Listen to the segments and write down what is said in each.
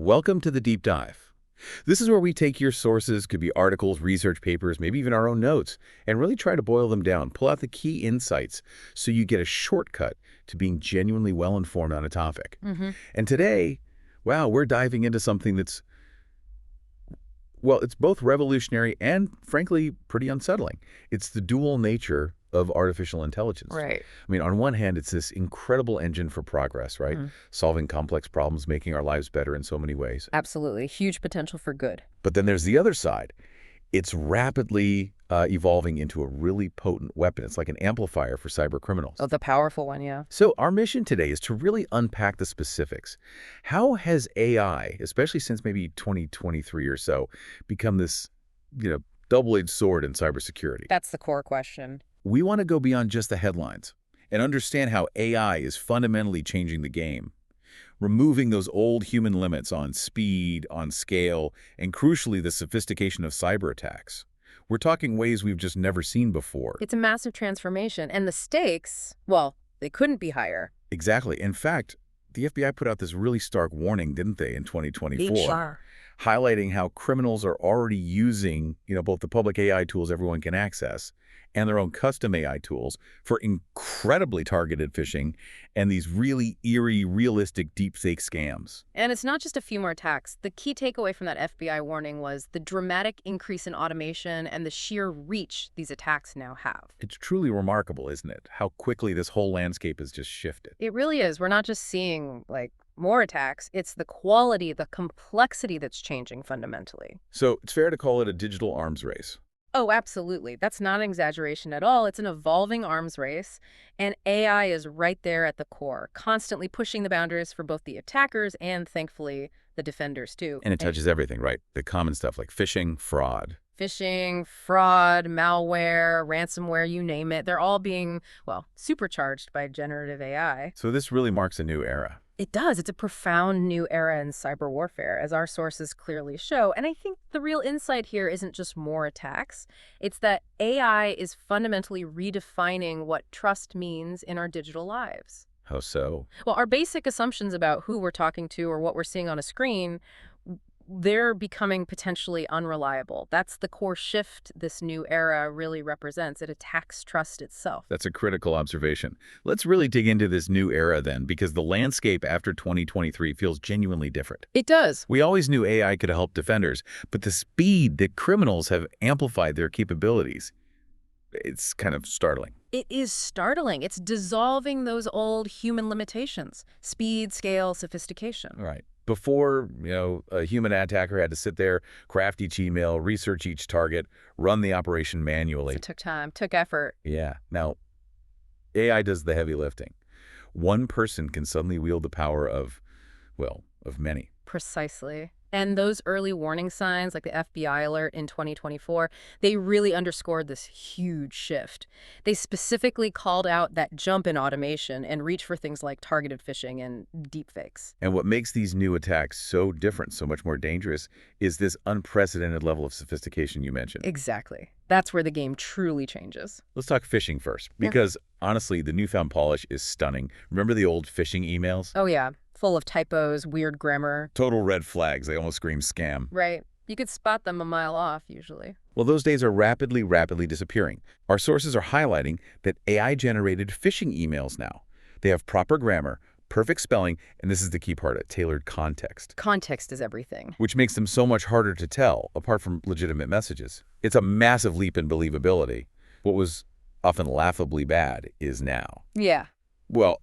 Welcome to the Deep Dive. This is where we take your sources, could be articles, research papers, maybe even our own notes, and really try to boil them down, pull out the key insights so you get a shortcut to being genuinely well-informed on a topic. And today, wow, we're diving into something that's, well, it's both revolutionary and, frankly, pretty unsettling. It's the dual nature of artificial intelligence. Right. I mean, on one hand, it's this incredible engine for progress, right? Solving complex problems, making our lives better in so many ways. Absolutely. Huge potential for good. But then there's the other side. It's rapidly evolving into a really potent weapon. It's like an amplifier for cybercriminals. Oh, the powerful one, yeah. So our mission today is to really unpack the specifics. How has AI, especially since maybe 2023 or so, become this, double-edged sword in cybersecurity? That's the core question. We want to go beyond just the headlines and understand how AI is fundamentally changing the game, removing those old human limits on speed, on scale, and crucially, the sophistication of cyber attacks. We're talking ways we've just never seen before. It's a massive transformation, and the stakes, well, they couldn't be higher. Exactly. In fact, the FBI put out this really stark warning, didn't they, in 2024? Highlighting how criminals are already using, both the public AI tools everyone can access and their own custom AI tools for incredibly targeted phishing and these really eerie, realistic deepfake scams. And it's not just a few more attacks. The key takeaway from that FBI warning was the dramatic increase in automation and the sheer reach these attacks now have. It's truly remarkable, isn't it, how quickly this whole landscape has just shifted. It really is. We're not just seeing, more attacks. It's the quality, the complexity that's changing fundamentally. So it's fair to call it a digital arms race. Oh, absolutely. That's not an exaggeration at all. It's an evolving arms race, and AI is right there at the core, constantly pushing the boundaries for both the attackers and, thankfully, the defenders, too. And it touches everything, right? The common stuff like phishing, fraud. Phishing, fraud, malware, ransomware, you name it. They're all being, supercharged by generative AI. So this really marks a new era. It does. It's a profound new era in cyber warfare, as our sources clearly show. And I think the real insight here isn't just more attacks. It's that AI is fundamentally redefining what trust means in our digital lives. How so? Well, our basic assumptions about who we're talking to or what we're seeing on a screen, they're becoming potentially unreliable. That's the core shift this new era really represents. It attacks trust itself. That's a critical observation. Let's really dig into this new era then, because the landscape after 2023 feels genuinely different. It does. We always knew AI could help defenders, but the speed that criminals have amplified their capabilities, it's kind of startling. It is startling. It's dissolving those old human limitations: speed, scale, sophistication. Right. Before, a human attacker had to sit there, craft each email, research each target, run the operation manually. It took time, took effort. Yeah. Now, AI does the heavy lifting. One person can suddenly wield the power of many. Precisely. And those early warning signs, like the FBI alert in 2024, they really underscored this huge shift. They specifically called out that jump in automation and reach for things like targeted phishing and deepfakes. And what makes these new attacks so different, so much more dangerous, is this unprecedented level of sophistication you mentioned. Exactly. That's where the game truly changes. Let's talk phishing first, because honestly, the newfound polish is stunning. Remember the old phishing emails? Oh, yeah. Full of typos, weird grammar. Total red flags. They almost scream scam. Right. You could spot them a mile off, usually. Well, those days are rapidly disappearing. Our sources are highlighting that AI-generated phishing emails now. They have proper grammar, perfect spelling, and this is the key part, a tailored context. Context is everything. Which makes them so much harder to tell, apart from legitimate messages. It's a massive leap in believability. What was often laughably bad is now. Yeah. Well,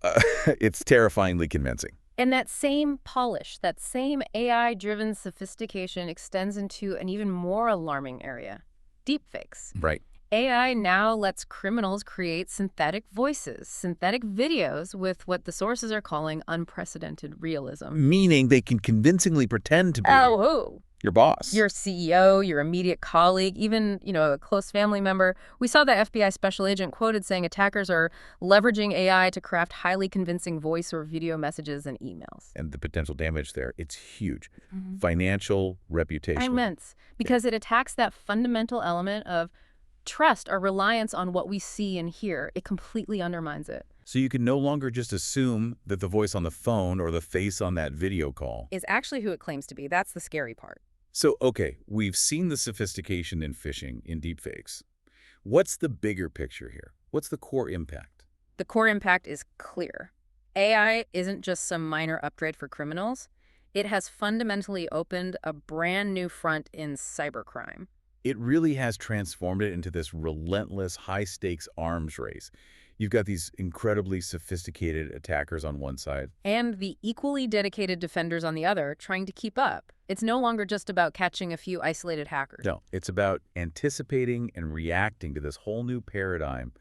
it's terrifyingly convincing. And that same polish, that same AI-driven sophistication extends into an even more alarming area: deepfakes. Right. AI now lets criminals create synthetic voices, synthetic videos with what the sources are calling unprecedented realism. Meaning they can convincingly pretend to be your boss, your CEO, your immediate colleague, even, a close family member. We saw that FBI special agent quoted saying attackers are leveraging AI to craft highly convincing voice or video messages and emails. And the potential damage there, it's huge. Financial, reputational. Immense, because it attacks that fundamental element of trust or reliance on what we see and hear. It completely undermines it. So you can no longer just assume that the voice on the phone or the face on that video call. Is actually who it claims to be. That's the scary part. So, okay, we've seen the sophistication in phishing, in deepfakes. What's the bigger picture here? What's the core impact? The core impact is clear. AI isn't just some minor upgrade for criminals. It has fundamentally opened a brand new front in cybercrime. It really has transformed it into this relentless, high-stakes arms race. You've got these incredibly sophisticated attackers on one side. And the equally dedicated defenders on the other trying to keep up. It's no longer just about catching a few isolated hackers. No, it's about anticipating and reacting to this whole new paradigm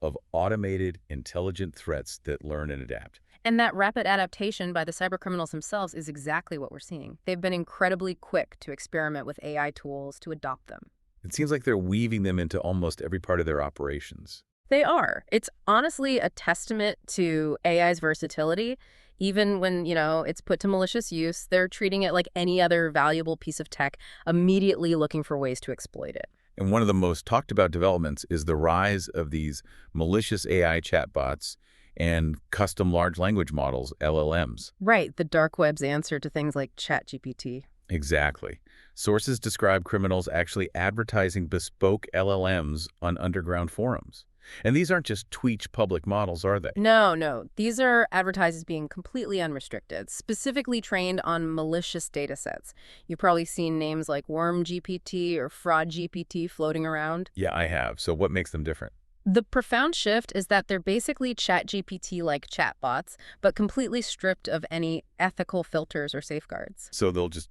of automated, intelligent threats that learn and adapt. And that rapid adaptation by the cybercriminals themselves is exactly what we're seeing. They've been incredibly quick to experiment with AI tools, to adopt them. It seems like they're weaving them into almost every part of their operations. They are. It's honestly a testament to AI's versatility. Even when, it's put to malicious use, they're treating it like any other valuable piece of tech, immediately looking for ways to exploit it. And one of the most talked about developments is the rise of these malicious AI chatbots and custom large language models, LLMs. Right, the dark web's answer to things like ChatGPT. Exactly. Sources describe criminals actually advertising bespoke LLMs on underground forums. And these aren't just tweaked public models, are they? No. These are advertised as being completely unrestricted, specifically trained on malicious data sets. You've probably seen names like Worm GPT or Fraud GPT floating around. Yeah, I have. So what makes them different? The profound shift is that they're basically ChatGPT-like chatbots, but completely stripped of any ethical filters or safeguards. So they'll just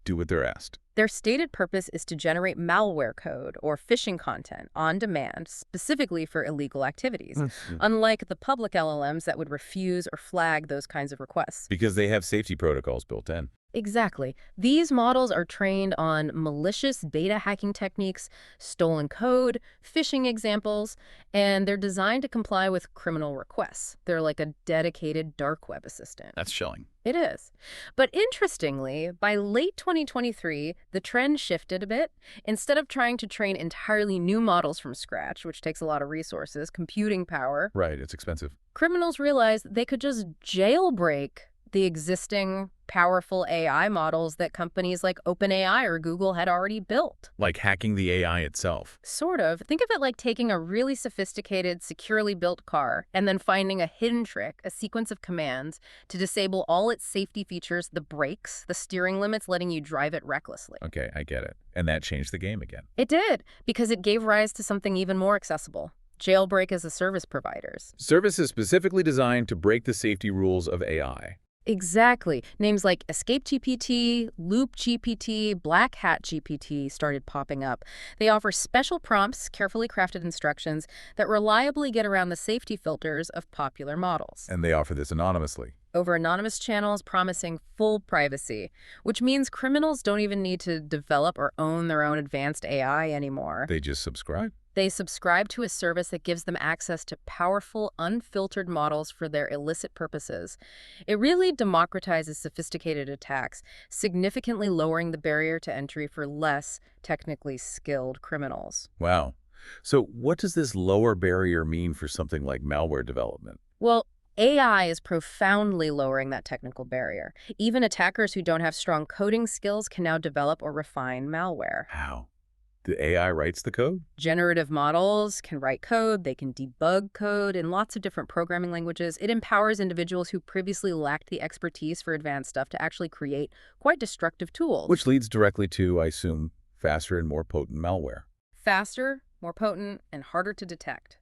do what they're asked. Their stated purpose is to generate malware code or phishing content on demand, specifically for illegal activities, unlike the public LLMs that would refuse or flag those kinds of requests. Because they have safety protocols built in. Exactly. These models are trained on malicious beta hacking techniques, stolen code, phishing examples, and they're designed to comply with criminal requests. They're like a dedicated dark web assistant. That's chilling. It is. But interestingly, by late 2023, the trend shifted a bit. Instead of trying to train entirely new models from scratch, which takes a lot of resources, computing power, Right, it's expensive. criminals realized they could just jailbreak the existing powerful AI models that companies like OpenAI or Google had already built. Like hacking the AI itself. Sort of. Think of it like taking a really sophisticated, securely built car and then finding a hidden trick, a sequence of commands to disable all its safety features, the brakes, the steering limits, letting you drive it recklessly. Okay, I get it. And that changed the game again. It did, because it gave rise to something even more accessible. Jailbreak as a service providers. Services specifically designed to break the safety rules of AI. Exactly. Names like Escape GPT, Loop GPT, Black Hat GPT started popping up. They offer special prompts, carefully crafted instructions that reliably get around the safety filters of popular models. And they offer this anonymously. Over anonymous channels promising full privacy, which means criminals don't even need to develop or own their own advanced AI anymore. They just subscribe. They subscribe to a service that gives them access to powerful, unfiltered models for their illicit purposes. It really democratizes sophisticated attacks, significantly lowering the barrier to entry for less technically skilled criminals. Wow. So what does this lower barrier mean for something like malware development? Well, AI is profoundly lowering that technical barrier. Even attackers who don't have strong coding skills can now develop or refine malware. How? The AI writes the code? Generative models can write code, they can debug code in lots of different programming languages. It empowers individuals who previously lacked the expertise for advanced stuff to actually create quite destructive tools. Which leads directly to, I assume, faster and more potent malware. Faster, more potent, and harder to detect.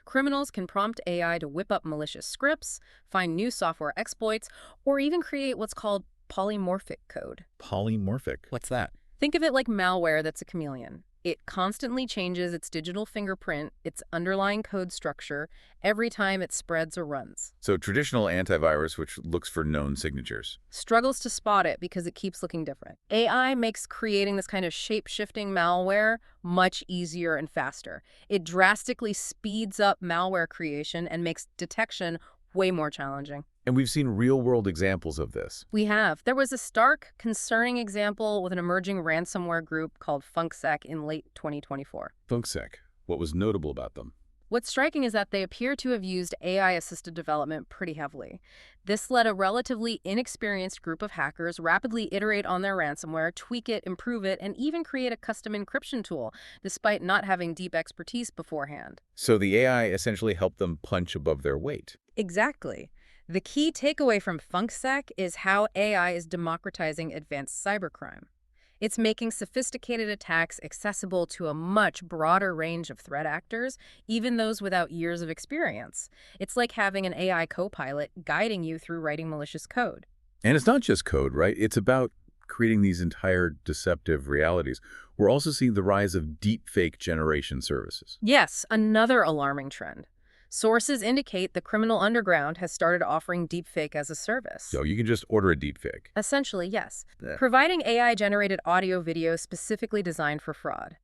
Criminals can prompt AI to whip up malicious scripts, find new software exploits, or even create what's called polymorphic code. Polymorphic? What's that? Think of it like malware that's a chameleon. It constantly changes its digital fingerprint, its underlying code structure, every time it spreads or runs. So traditional antivirus, which looks for known signatures. Struggles to spot it because it keeps looking different. AI makes creating this kind of shape-shifting malware much easier and faster. It drastically speeds up malware creation and makes detection way more challenging. And we've seen real-world examples of this. We have. There was a stark, concerning example with an emerging ransomware group called FunkSec in late 2024. FunkSec. What was notable about them? What's striking is that they appear to have used AI-assisted development pretty heavily. This let a relatively inexperienced group of hackers rapidly iterate on their ransomware, tweak it, improve it, and even create a custom encryption tool, despite not having deep expertise beforehand. So the AI essentially helped them punch above their weight. Exactly. The key takeaway from FunkSec is how AI is democratizing advanced cybercrime. It's making sophisticated attacks accessible to a much broader range of threat actors, even those without years of experience. It's like having an AI co-pilot guiding you through writing malicious code. And it's not just code, right? It's about creating these entire deceptive realities. We're also seeing the rise of deepfake generation services. Yes, another alarming trend. Sources indicate the criminal underground has started offering deepfake as a service. So you can just order a deepfake. Essentially, yes. Yeah. Providing AI-generated audio video specifically designed for fraud.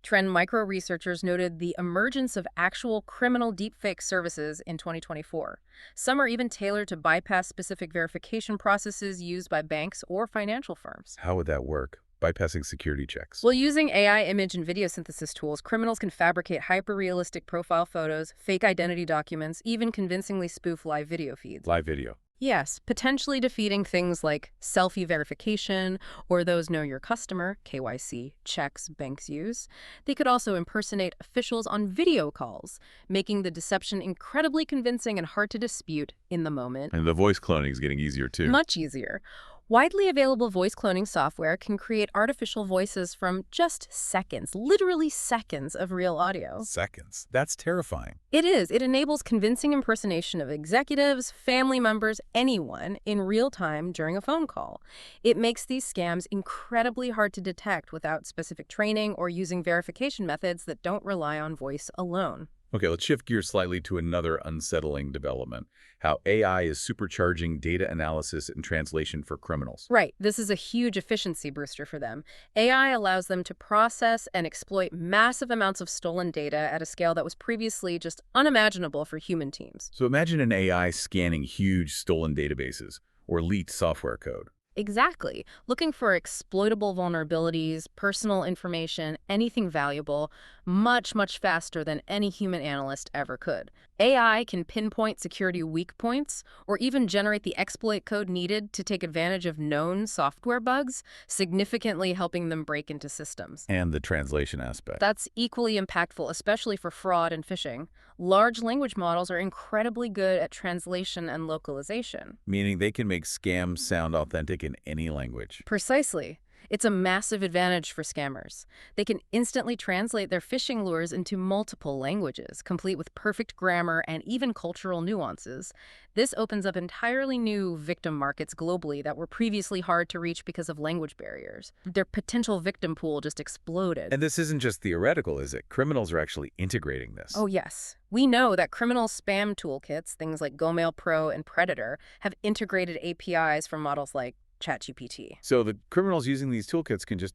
Trend Micro researchers noted the emergence of actual criminal deepfake services in 2024. Some are even tailored to bypass specific verification processes used by banks or financial firms. How would that work? Bypassing security checks. Well, using AI image and video synthesis tools, criminals can fabricate hyper-realistic profile photos, fake identity documents, even convincingly spoof live video feeds. Live video. Yes, potentially defeating things like selfie verification or those know your customer, KYC, checks banks use. They could also impersonate officials on video calls, making the deception incredibly convincing and hard to dispute in the moment. And the voice cloning is getting easier too. Much easier. Widely available voice cloning software can create artificial voices from just seconds, literally seconds of real audio. Seconds. That's terrifying. It is. It enables convincing impersonation of executives, family members, anyone in real time during a phone call. It makes these scams incredibly hard to detect without specific training or using verification methods that don't rely on voice alone. Okay, let's shift gears slightly to another unsettling development, how AI is supercharging data analysis and translation for criminals. Right. This is a huge efficiency booster for them. AI allows them to process and exploit massive amounts of stolen data at a scale that was previously just unimaginable for human teams. So imagine an AI scanning huge stolen databases or leaked software code. Exactly. Looking for exploitable vulnerabilities, personal information, anything valuable, much, much faster than any human analyst ever could. AI can pinpoint security weak points or even generate the exploit code needed to take advantage of known software bugs, significantly helping them break into systems. And the translation aspect. That's equally impactful, especially for fraud and phishing. Large language models are incredibly good at translation and localization. Meaning they can make scams sound authentic in any language. Precisely. It's a massive advantage for scammers. They can instantly translate their phishing lures into multiple languages, complete with perfect grammar and even cultural nuances. This opens up entirely new victim markets globally that were previously hard to reach because of language barriers. Their potential victim pool just exploded. And this isn't just theoretical, is it? Criminals are actually integrating this. Oh, yes. We know that criminal spam toolkits, things like GoMail Pro and Predator, have integrated APIs from models like ChatGPT. So the criminals using these toolkits can just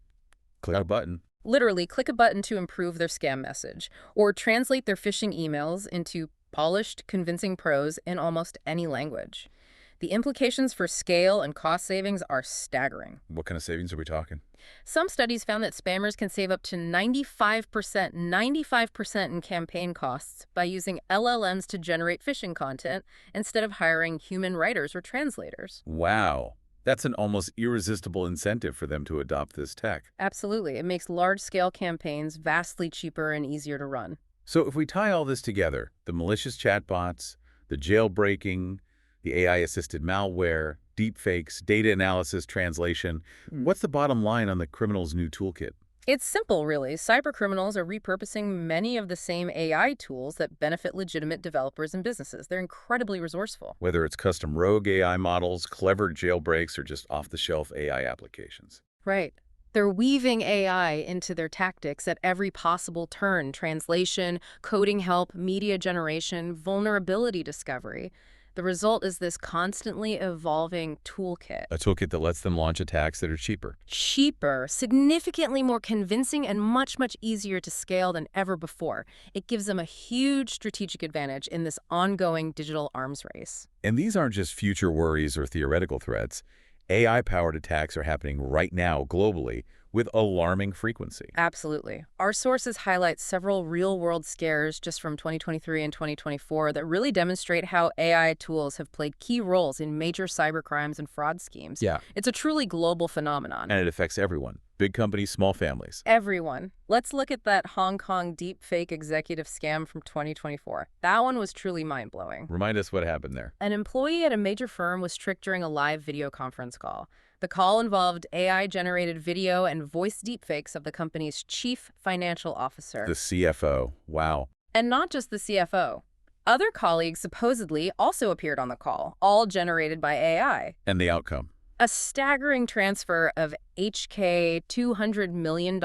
click a button. Literally, click a button to improve their scam message, or translate their phishing emails into polished, convincing prose in almost any language. The implications for scale and cost savings are staggering. What kind of savings are we talking? Some studies found that spammers can save up to 95% in campaign costs by using LLMs to generate phishing content instead of hiring human writers or translators. Wow. That's an almost irresistible incentive for them to adopt this tech. Absolutely. It makes large-scale campaigns vastly cheaper and easier to run. So if we tie all this together, the malicious chatbots, the jailbreaking, the AI-assisted malware, deepfakes, data analysis, translation, what's the bottom line on the criminal's new toolkit? It's simple, really. Cybercriminals are repurposing many of the same AI tools that benefit legitimate developers and businesses. They're incredibly resourceful. Whether it's custom rogue AI models, clever jailbreaks, or just off-the-shelf AI applications. Right. They're weaving AI into their tactics at every possible turn: translation, coding help, media generation, vulnerability discovery. The result is this constantly evolving toolkit. A toolkit that lets them launch attacks that are cheaper. Cheaper, significantly more convincing, and much, much easier to scale than ever before. It gives them a huge strategic advantage in this ongoing digital arms race. And these aren't just future worries or theoretical threats. AI-powered attacks are happening right now globally, with alarming frequency. Absolutely. Our sources highlight several real-world scares just from 2023 and 2024 that really demonstrate how AI tools have played key roles in major cybercrimes and fraud schemes. Yeah. It's a truly global phenomenon. And it affects everyone. Big companies, small families. Everyone. Let's look at that Hong Kong deepfake executive scam from 2024. That one was truly mind-blowing. Remind us what happened there. An employee at a major firm was tricked during a live video conference call. The call involved AI-generated video and voice deepfakes of the company's chief financial officer. The CFO. Wow. And not just the CFO. Other colleagues supposedly also appeared on the call, all generated by AI. And the outcome? A staggering transfer of HK $200 million,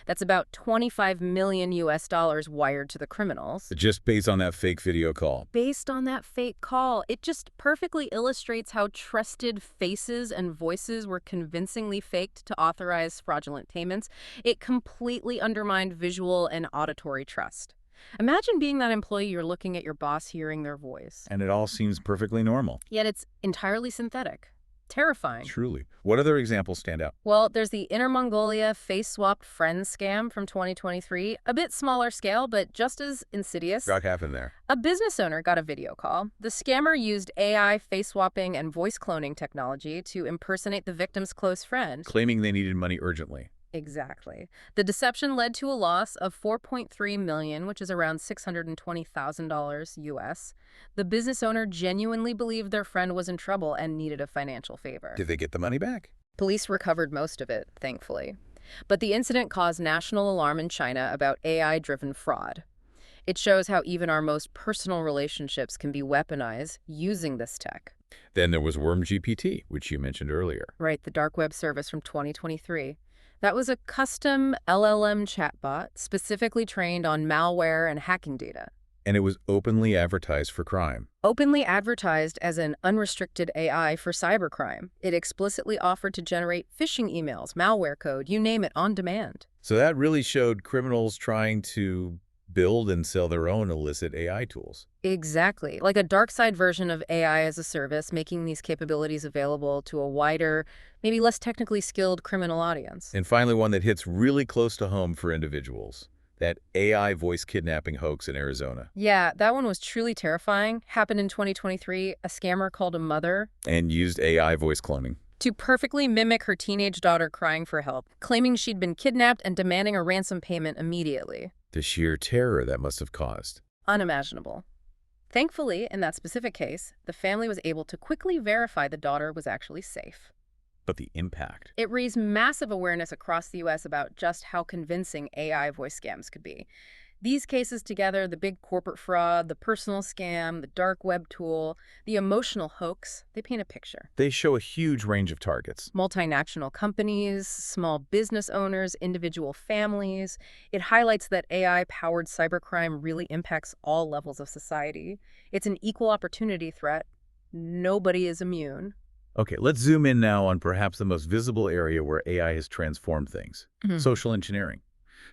that's about 25 million US dollars wired to the criminals. Just based on that fake video call. Based on that fake call, it just perfectly illustrates how trusted faces and voices were convincingly faked to authorize fraudulent payments. It completely undermined visual and auditory trust. Imagine being that employee, you're looking at your boss, hearing their voice. And it all seems perfectly normal. Yet it's entirely synthetic. Terrifying. Truly. What other examples stand out? Well, there's the Inner Mongolia face-swapped friends scam from 2023. A bit smaller scale, but just as insidious. What happened there? A business owner got a video call. The scammer used AI face-swapping and voice cloning technology to impersonate the victim's close friend. Claiming they needed money urgently. Exactly. The deception led to a loss of $4.3 million, which is around $620,000 US. The business owner genuinely believed their friend was in trouble and needed a financial favor. Did they get the money back? Police recovered most of it, thankfully. But the incident caused national alarm in China about AI-driven fraud. It shows how even our most personal relationships can be weaponized using this tech. Then there was WormGPT, which you mentioned earlier. Right, the dark web service from 2023. That was a custom LLM chatbot specifically trained on malware and hacking data. And it was openly advertised for crime. Openly advertised as an unrestricted AI for cybercrime. It explicitly offered to generate phishing emails, malware code, you name it, on demand. So that really showed criminals trying to build and sell their own illicit AI tools. Exactly. Like a dark side version of AI as a service, making these capabilities available to a wider, maybe less technically skilled criminal audience. And finally, one that hits really close to home for individuals. That AI voice kidnapping hoax in Arizona. Yeah, that one was truly terrifying. Happened in 2023. A scammer called a mother And used AI voice cloning. to perfectly mimic her teenage daughter crying for help, claiming she'd been kidnapped and demanding a ransom payment immediately. The sheer terror that must have caused. Unimaginable. Thankfully, in that specific case, the family was able to quickly verify the daughter was actually safe. But the impact. It raised massive awareness across the U.S. about just how convincing AI voice scams could be. These cases together, the big corporate fraud, the personal scam, the dark web tool, the emotional hoax, they paint a picture. They show a huge range of targets. Multinational companies, small business owners, individual families. It highlights that AI-powered cybercrime really impacts all levels of society. It's an equal opportunity threat. Nobody is immune. Okay, let's zoom in now on perhaps the most visible area where AI has transformed things. Social engineering.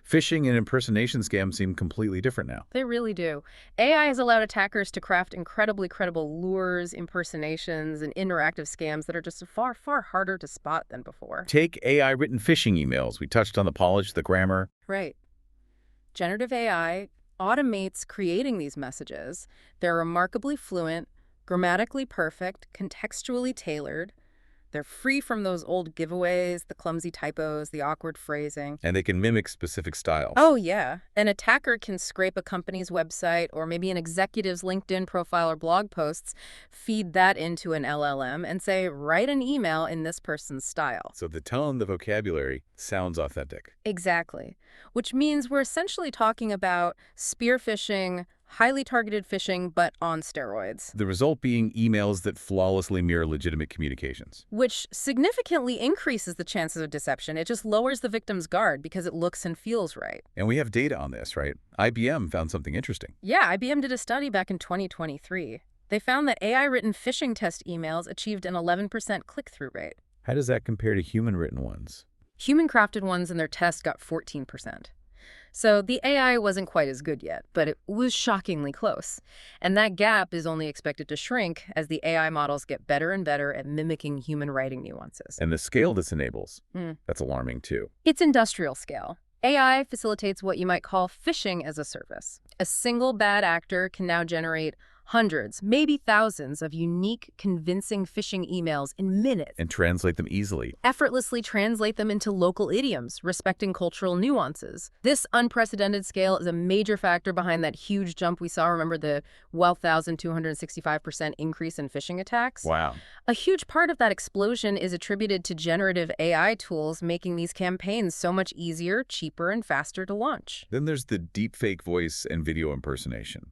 Phishing and impersonation scams seem completely different now. They really do. AI has allowed attackers to craft incredibly credible lures, impersonations, and interactive scams that are just far, far harder to spot than before. Take AI-written phishing emails. We touched on the polish, the grammar. Right. Generative AI automates creating these messages. They're remarkably fluent, grammatically perfect, contextually tailored. They're free from those old giveaways, the clumsy typos, the awkward phrasing. And they can mimic specific styles. Oh, yeah. An attacker can scrape a company's website or maybe an executive's LinkedIn profile or blog posts, feed that into an LLM, and say, write an email in this person's style. So the tone, the vocabulary, sounds authentic. Exactly. Which means we're essentially talking about spear phishing, highly targeted phishing, but on steroids. The result being emails that flawlessly mirror legitimate communications. Which significantly increases the chances of deception. It just lowers the victim's guard because it looks and feels right. And we have data on this, right? IBM found something interesting. Yeah, IBM did a study back in 2023. They found that AI-written phishing test emails achieved an 11% click-through rate. How does that compare to human-written ones? Human-crafted ones in their test got 14%. So the AI wasn't quite as good yet, but it was shockingly close. And that gap is only expected to shrink as the AI models get better and better at mimicking human writing nuances. And the scale this enables, Hmm. that's alarming too. It's industrial scale. AI facilitates what you might call phishing as a service. A single bad actor can now generate hundreds, maybe thousands of unique, convincing phishing emails in minutes. And translate them easily. Effortlessly translate them into local idioms, respecting cultural nuances. This unprecedented scale is a major factor behind that huge jump we saw. Remember the 12,265% increase in phishing attacks? Wow. A huge part of that explosion is attributed to generative AI tools making these campaigns so much easier, cheaper, and faster to launch. Then there's the deepfake voice and video impersonation.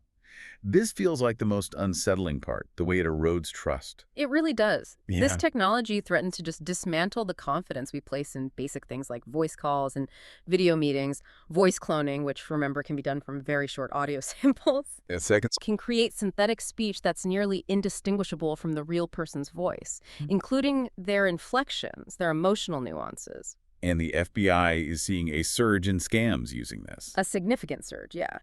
This feels like the most unsettling part, the way it erodes trust. It really does. This Yeah. technology threatens to just dismantle the confidence we place in basic things like voice calls and video meetings. Voice cloning, which remember can be done from very short audio samples, A second. can create synthetic speech that's nearly indistinguishable from the real person's voice, including their inflections, their emotional nuances. And the FBI is seeing a surge in scams using this. A significant surge, yeah.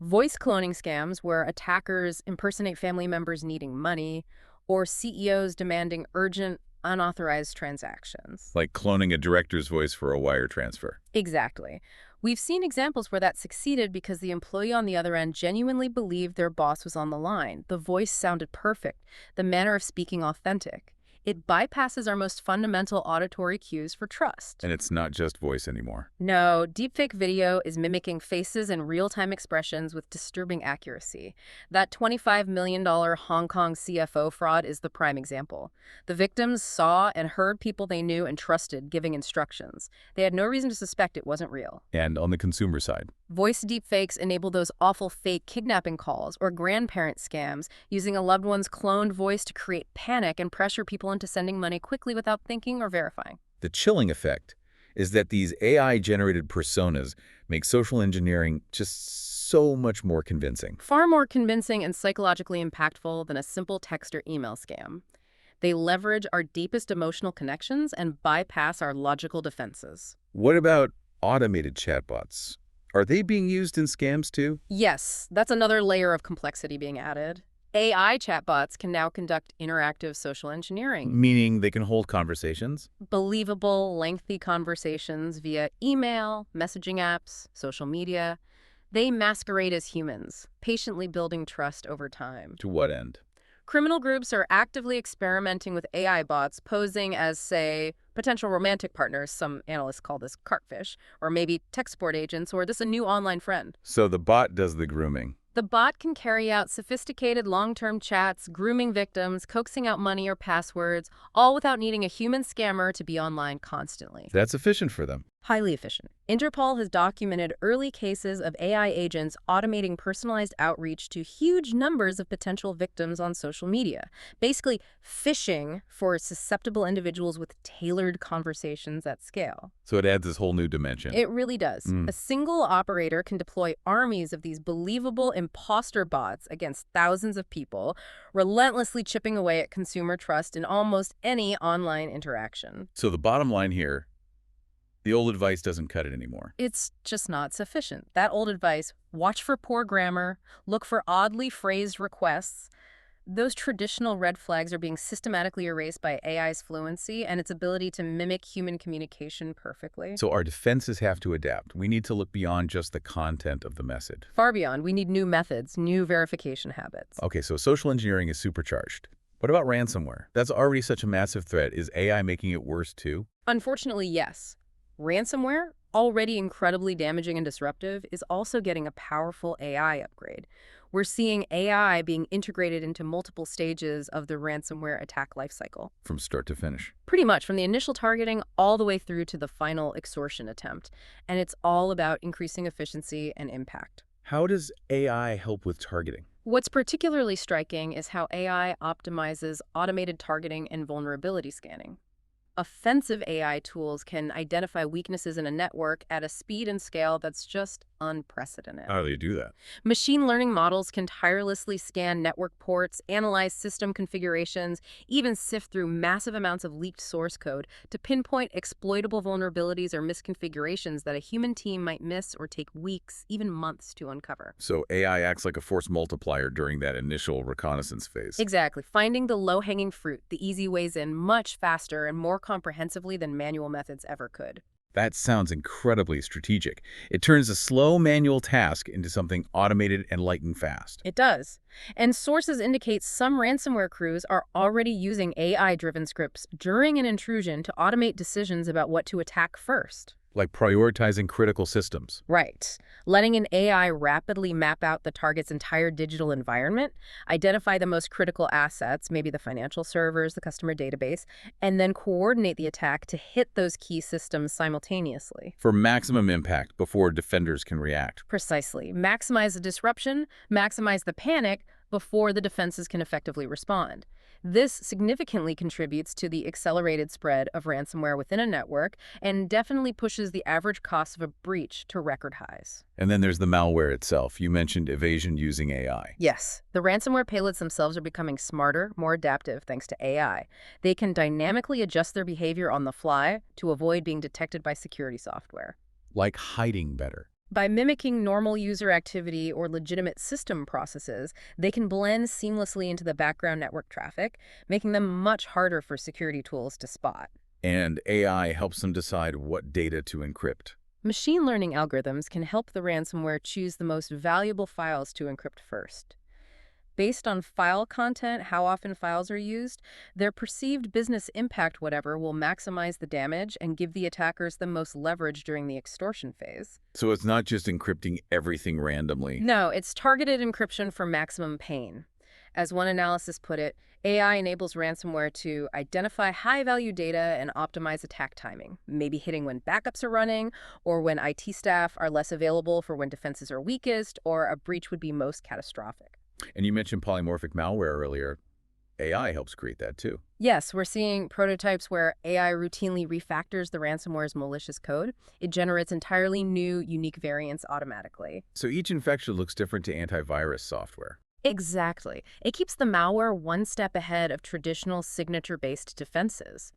Voice cloning scams where attackers impersonate family members needing money or CEOs demanding urgent, unauthorized transactions. Like cloning a director's voice for a wire transfer. Exactly. We've seen examples where that succeeded because the employee on the other end genuinely believed their boss was on the line. The voice sounded perfect, the manner of speaking authentic. It bypasses our most fundamental auditory cues for trust. And it's not just voice anymore. No, deepfake video is mimicking faces and real-time expressions with disturbing accuracy. That $25 million Hong Kong CFO fraud is the prime example. The victims saw and heard people they knew and trusted giving instructions. They had no reason to suspect it wasn't real. And on the consumer side, Voice deepfakes enable those awful fake kidnapping calls or grandparent scams, using a loved one's cloned voice to create panic and pressure people into sending money quickly without thinking or verifying. the chilling effect is that these AI-generated personas make social engineering just so much more convincing. Far more convincing and psychologically impactful than a simple text or email scam. They leverage our deepest emotional connections and bypass our logical defenses. What about automated chatbots? Are they being used in scams too? Yes, that's another layer of complexity being added. AI chatbots can now conduct interactive social engineering. Meaning they can hold conversations? Believable, lengthy conversations via email, messaging apps, social media. They masquerade as humans, patiently building trust over time. To what end? Criminal groups are actively experimenting with AI bots posing as, say, potential romantic partners, some analysts call this cartfish, or maybe tech support agents, or this a new online friend. So the bot does the grooming. The bot can carry out sophisticated long-term chats, grooming victims, coaxing out money or passwords, all without needing a human scammer to be online constantly. That's efficient for them. Highly efficient. Interpol has documented early cases of AI agents automating personalized outreach to huge numbers of potential victims on social media, basically phishing for susceptible individuals with tailored conversations at scale. So it adds this whole new dimension. It really does. A single operator can deploy armies of these believable imposter bots against thousands of people, relentlessly chipping away at consumer trust in almost any online interaction. So the bottom line here, the old advice doesn't cut it anymore. It's just not sufficient. That old advice, watch for poor grammar, look for oddly phrased requests, those traditional red flags are being systematically erased by AI's fluency and its ability to mimic human communication perfectly. So our defenses have to adapt. We need to look beyond just the content of the message. Far beyond, we need new methods, new verification habits. Okay, so social engineering is supercharged. What about ransomware? That's already such a massive threat. Is AI making it worse too? Unfortunately, yes. Ransomware, already incredibly damaging and disruptive, is also getting a powerful AI upgrade. We're seeing AI being integrated into multiple stages of the ransomware attack lifecycle. From start to finish. Pretty much, from the initial targeting all the way through to the final extortion attempt. And it's all about increasing efficiency and impact. How does AI help with targeting? What's particularly striking is how AI optimizes automated targeting and vulnerability scanning. Offensive AI tools can identify weaknesses in a network at a speed and scale that's just unprecedented. How do they do that? Machine learning models can tirelessly scan network ports, analyze system configurations, even sift through massive amounts of leaked source code to pinpoint exploitable vulnerabilities or misconfigurations that a human team might miss or take weeks, even months to uncover. So AI acts like a force multiplier during that initial reconnaissance phase. Exactly, finding the low-hanging fruit, the easy ways in, much faster and more comprehensively than manual methods ever could. That sounds incredibly strategic. It turns a slow manual task into something automated and lightning fast. It does. And sources indicate some ransomware crews are already using AI-driven scripts during an intrusion to automate decisions about what to attack first. Like prioritizing critical systems. Right. Letting an AI rapidly map out the target's entire digital environment, identify the most critical assets, maybe the financial servers, the customer database, and then coordinate the attack to hit those key systems simultaneously. For maximum impact before defenders can react. Precisely. Maximize the disruption, maximize the panic before the defenses can effectively respond. This significantly contributes to the accelerated spread of ransomware within a network and definitely pushes the average cost of a breach to record highs. And then there's the malware itself. You mentioned evasion using AI. Yes, the ransomware payloads themselves are becoming smarter, more adaptive thanks to AI. They can dynamically adjust their behavior on the fly to avoid being detected by security software. Like hiding better. By mimicking normal user activity or legitimate system processes, they can blend seamlessly into the background network traffic, making them much harder for security tools to spot. And AI helps them decide what data to encrypt. Machine learning algorithms can help the ransomware choose the most valuable files to encrypt first. Based on file content, how often files are used, their perceived business impact, whatever, will maximize the damage and give the attackers the most leverage during the extortion phase. So it's not just encrypting everything randomly. No, it's targeted encryption for maximum pain. As one analysis put it, AI enables ransomware to identify high-value data and optimize attack timing, maybe hitting when backups are running, or when IT staff are less available for when defenses are weakest, or a breach would be most catastrophic. And you mentioned polymorphic malware earlier. AI helps create that too. Yes, we're seeing prototypes where AI routinely refactors the ransomware's malicious code. It generates entirely new, unique variants automatically. So each infection looks different to antivirus software. Exactly. It keeps the malware one step ahead of traditional signature-based defenses.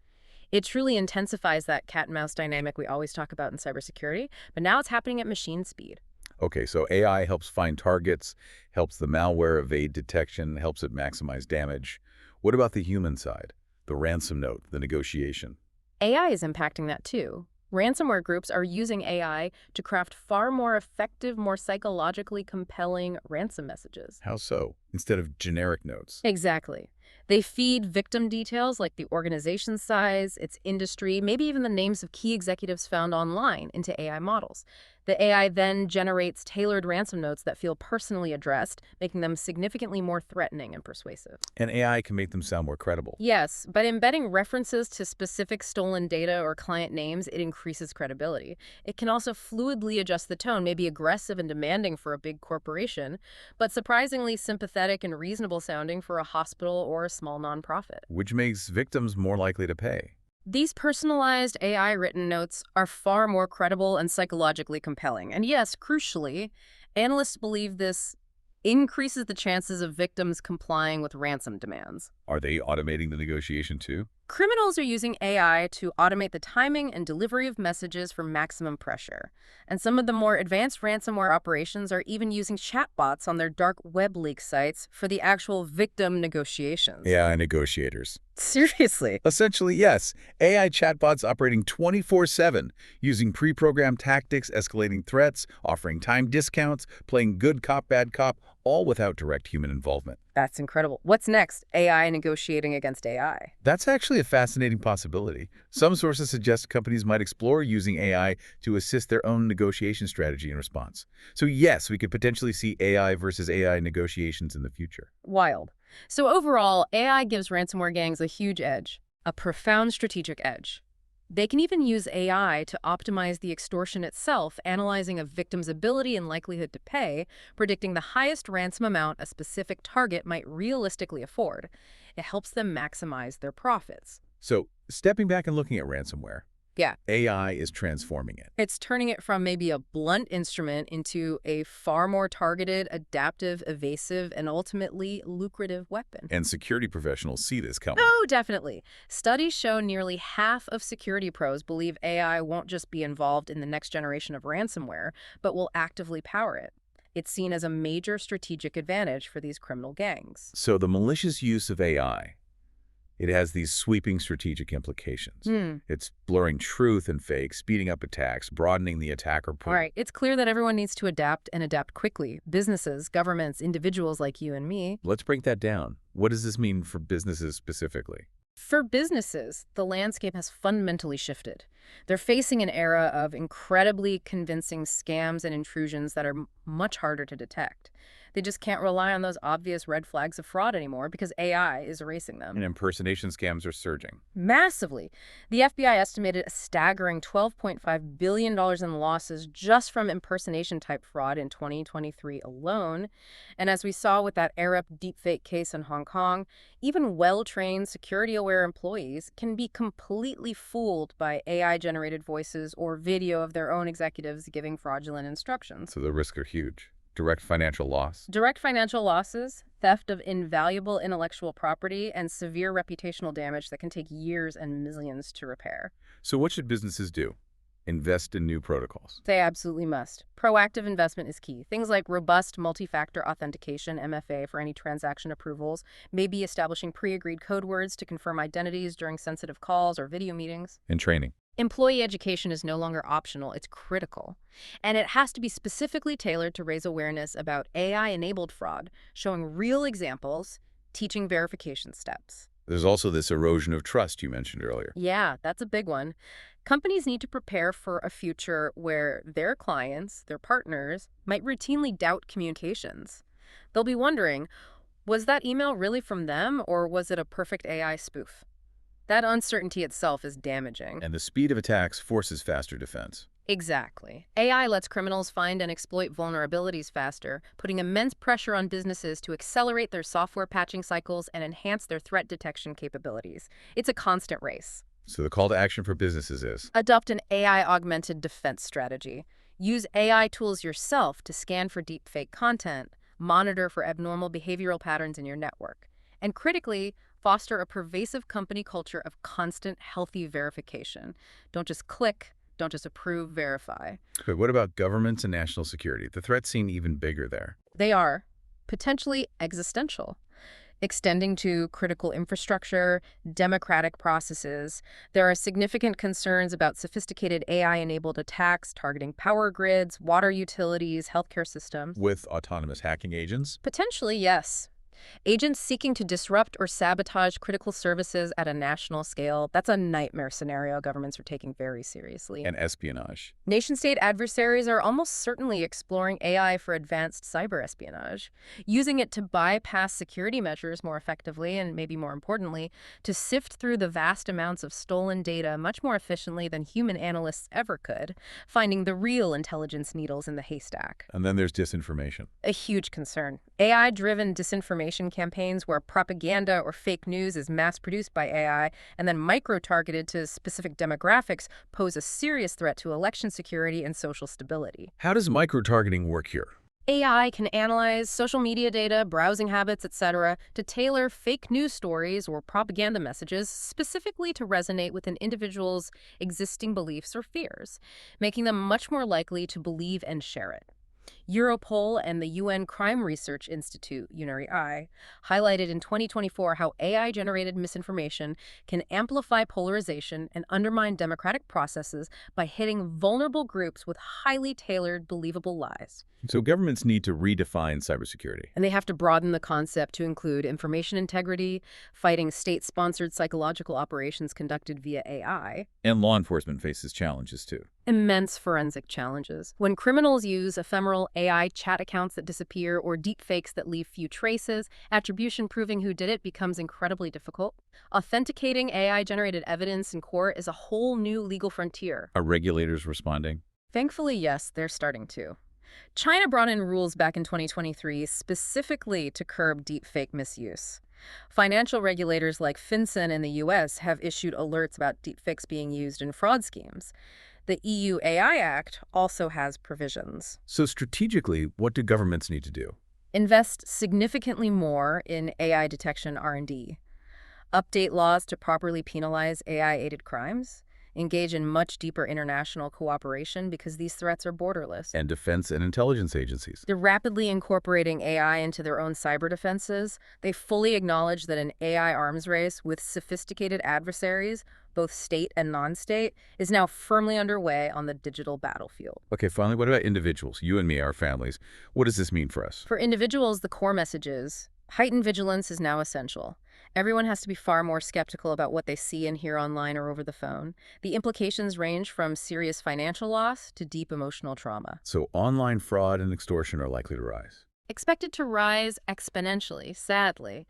It truly intensifies that cat-and-mouse dynamic we always talk about in cybersecurity, but now it's happening at machine speed. Okay, so AI helps find targets, helps the malware evade detection, helps it maximize damage. What about the human side? The ransom note, the negotiation? AI is impacting that too. Ransomware groups are using AI to craft far more effective, more psychologically compelling ransom messages. How so? Instead of generic notes. Exactly. They feed victim details like the organization size, its industry, maybe even the names of key executives found online into AI models. The AI then generates tailored ransom notes that feel personally addressed, making them significantly more threatening and persuasive. And AI can make them sound more credible. Yes, but embedding references to specific stolen data or client names, it increases credibility. It can also fluidly adjust the tone, maybe aggressive and demanding for a big corporation, but surprisingly sympathetic and reasonable sounding for a hospital or a small nonprofit. Which makes victims more likely to pay. These personalized AI-written notes are far more credible and psychologically compelling. And yes, crucially, analysts believe this increases the chances of victims complying with ransom demands. Are they automating the negotiation too? Criminals are using AI to automate the timing and delivery of messages for maximum pressure. And some of the more advanced ransomware operations are even using chatbots on their dark web leak sites for the actual victim negotiations. AI negotiators. Seriously. Essentially, yes. AI chatbots operating 24/7, using pre-programmed tactics, escalating threats, offering time discounts, playing good cop, bad cop, all without direct human involvement. That's incredible. What's next? AI negotiating against AI. That's actually a fascinating possibility. Some sources suggest companies might explore using AI to assist their own negotiation strategy in response. So yes, we could potentially see AI versus AI negotiations in the future. Wild. So overall, AI gives ransomware gangs a huge edge, a profound strategic edge. They can even use AI to optimize the extortion itself, analyzing a victim's ability and likelihood to pay, predicting the highest ransom amount a specific target might realistically afford. It helps them maximize their profits. So Stepping back and looking at ransomware, Yeah. AI is transforming it. It's turning it from maybe a blunt instrument into a far more targeted, adaptive, evasive, and ultimately lucrative weapon. And security professionals see this coming. Oh, definitely. Studies show nearly half of security pros believe AI won't just be involved in the next generation of ransomware, but will actively power it. It's seen as a major strategic advantage for these criminal gangs. So the malicious use of AI, it has these sweeping strategic implications. It's blurring truth and fake, speeding up attacks, broadening the attacker pool. All right, it's clear that everyone needs to adapt and adapt quickly. Businesses, governments, individuals like you and me. Let's break that down. What does this mean for businesses specifically? For businesses, the landscape has fundamentally shifted. They're facing an era of incredibly convincing scams and intrusions that are much harder to detect. They just can't rely on those obvious red flags of fraud anymore because AI is erasing them. And impersonation scams are surging. Massively. The FBI estimated a staggering $12.5 billion in losses just from impersonation-type fraud in 2023 alone. And as we saw with that Arab deepfake case in Hong Kong, even well-trained, security-aware employees can be completely fooled by AI-generated voices or video of their own executives giving fraudulent instructions. So the risks are huge. Direct financial loss. Direct financial losses, theft of invaluable intellectual property, and severe reputational damage that can take years and millions to repair. So what should businesses do? Invest in new protocols. They absolutely must. Proactive investment is key. Things like robust multi-factor authentication, MFA, for any transaction approvals, maybe establishing pre-agreed code words to confirm identities during sensitive calls or video meetings. And training. Employee education is no longer optional, it's critical. And it has to be specifically tailored to raise awareness about AI-enabled fraud, showing real examples, teaching verification steps. There's also this erosion of trust you mentioned earlier. Yeah, that's a big one. Companies need to prepare for a future where their clients, their partners, might routinely doubt communications. They'll be wondering, was that email really from them or was it a perfect AI spoof? That uncertainty itself is damaging. And the speed of attacks forces faster defense. Exactly. AI lets criminals find and exploit vulnerabilities faster, putting immense pressure on businesses to accelerate their software patching cycles and enhance their threat detection capabilities. It's a constant race. So the call to action for businesses is? Adopt an AI-augmented defense strategy. Use AI tools yourself to scan for deepfake content, monitor for abnormal behavioral patterns in your network, and critically, foster a pervasive company culture of constant, healthy verification. Don't just click, don't just approve, verify. But what about governments and national security? The threats seem even bigger there. They are potentially existential, extending to critical infrastructure, democratic processes. There are significant concerns about sophisticated AI-enabled attacks targeting power grids, water utilities, healthcare systems. With autonomous hacking agents? Potentially, yes. Agents seeking to disrupt or sabotage critical services at a national scale, that's a nightmare scenario governments are taking very seriously. And espionage. Nation-state adversaries are almost certainly exploring AI for advanced cyber espionage, using it to bypass security measures more effectively and, maybe more importantly, to sift through the vast amounts of stolen data much more efficiently than human analysts ever could, finding the real intelligence needles in the haystack. And then there's disinformation. A huge concern. AI-driven disinformation campaigns where propaganda or fake news is mass-produced by AI and then micro-targeted to specific demographics pose a serious threat to election security and social stability. How does micro-targeting work here? AI can analyze social media data, browsing habits, etc., to tailor fake news stories or propaganda messages specifically to resonate with an individual's existing beliefs or fears, making them much more likely to believe and share it. Europol and the UN Crime Research Institute, UNRI, highlighted in 2024 how AI-generated misinformation can amplify polarization and undermine democratic processes by hitting vulnerable groups with highly tailored, believable lies. So governments need to redefine cybersecurity. And they have to broaden the concept to include information integrity, fighting state-sponsored psychological operations conducted via AI. And law enforcement faces challenges too. Immense forensic challenges. When criminals use ephemeral AI chat accounts that disappear or deepfakes that leave few traces, attribution proving who did it becomes incredibly difficult. Authenticating AI-generated evidence in court is a whole new legal frontier. Are regulators responding? Thankfully, yes, they're starting to. China brought in rules back in 2023 specifically to curb deepfake misuse. Financial regulators like FinCEN in the US have issued alerts about deepfakes being used in fraud schemes. The EU AI Act also has provisions. So strategically, what do governments need to do? Invest significantly more in AI detection R&D. Update laws to properly penalize AI-aided crimes. Engage in much deeper international cooperation because these threats are borderless. And defense and intelligence agencies. They're rapidly incorporating AI into their own cyber defenses. They fully acknowledge that an AI arms race with sophisticated adversaries, both state and non-state, is now firmly underway on the digital battlefield. Okay, finally, what about individuals? You and me, our families. What does this mean for us? For individuals, the core message is heightened vigilance is now essential. Everyone has to be far more skeptical about what they see and hear online or over the phone. The implications range from serious financial loss to deep emotional trauma. So online fraud and extortion are likely to rise. Expected to rise exponentially, sadly,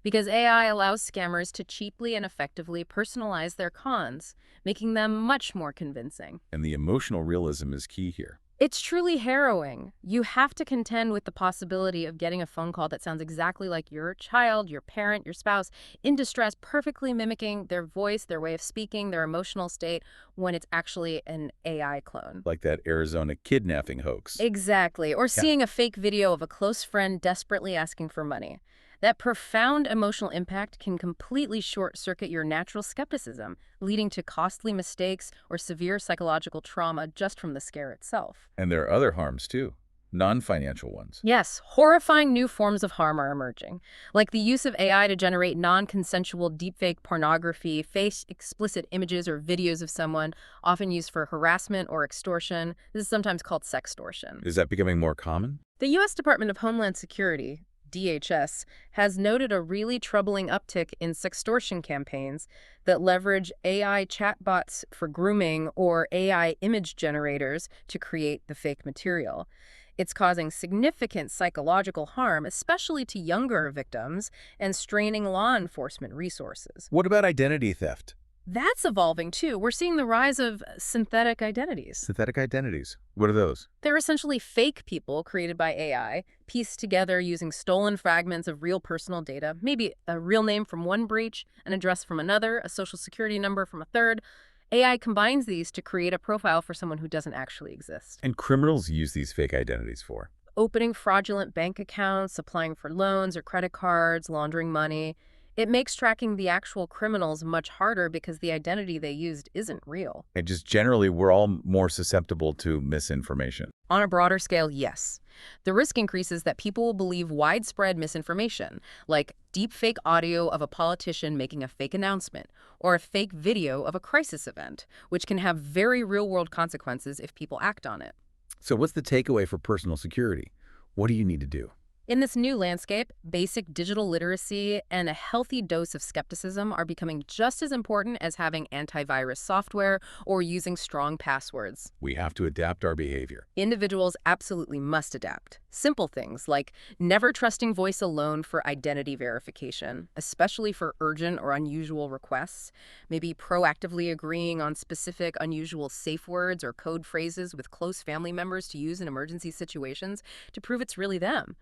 because AI allows scammers to cheaply and effectively personalize their cons, making them much more convincing. And the emotional realism is key here. It's truly harrowing. You have to contend with the possibility of getting a phone call that sounds exactly like your child, your parent, your spouse, in distress, perfectly mimicking their voice, their way of speaking, their emotional state, when it's actually an AI clone. Like that Arizona kidnapping hoax. Exactly. Or seeing a fake video of a close friend desperately asking for money. That profound emotional impact can completely short-circuit your natural skepticism, leading to costly mistakes or severe psychological trauma just from the scare itself. And there are other harms, too. Non-financial ones. Yes, horrifying new forms of harm are emerging, like the use of AI to generate non-consensual deepfake pornography, face-explicit images or videos of someone, often used for harassment or extortion. This is sometimes called sextortion. Is that becoming more common? The U.S. Department of Homeland Security, DHS, has noted a really troubling uptick in sextortion campaigns that leverage AI chatbots for grooming or AI image generators to create the fake material. It's causing significant psychological harm, especially to younger victims, and straining law enforcement resources. What about identity theft? That's evolving, too. We're seeing the rise of synthetic identities. Synthetic identities. What are those? They're essentially fake people created by AI, pieced together using stolen fragments of real personal data, maybe a real name from one breach, an address from another, a social security number from a third. AI combines these to create a profile for someone who doesn't actually exist. And criminals use these fake identities for? Opening fraudulent bank accounts, applying for loans or credit cards, laundering money. It makes tracking the actual criminals much harder because the identity they used isn't real. And just generally, we're all more susceptible to misinformation. On a broader scale, yes. The risk increases that people will believe widespread misinformation, like deepfake audio of a politician making a fake announcement, or a fake video of a crisis event, which can have very real-world consequences if people act on it. So what's the takeaway for personal security? What do you need to do? In this new landscape, basic digital literacy and a healthy dose of skepticism are becoming just as important as having antivirus software or using strong passwords. We have to adapt our behavior. Individuals absolutely must adapt. Simple things like never trusting voice alone for identity verification, especially for urgent or unusual requests, maybe proactively agreeing on specific unusual safe words or code phrases with close family members to use in emergency situations to prove it's really them.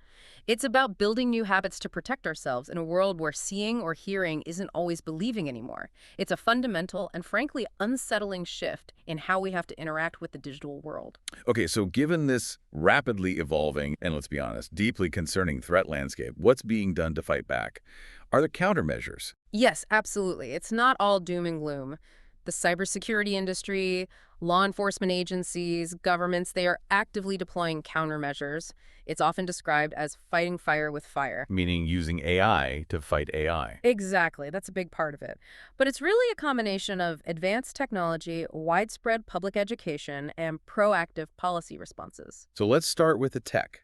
It's about building new habits to protect ourselves in a world where seeing or hearing isn't always believing anymore. It's a fundamental and frankly unsettling shift in how we have to interact with the digital world. Okay, so given this rapidly evolving, and let's be honest, deeply concerning threat landscape, what's being done to fight back? Are there countermeasures? Yes, absolutely. It's not all doom and gloom. The cybersecurity industry, law enforcement agencies, governments, they are actively deploying countermeasures. It's often described as fighting fire with fire. Meaning using AI to fight AI. Exactly. That's a big part of it. But it's really a combination of advanced technology, widespread public education, and proactive policy responses. So let's start with the tech.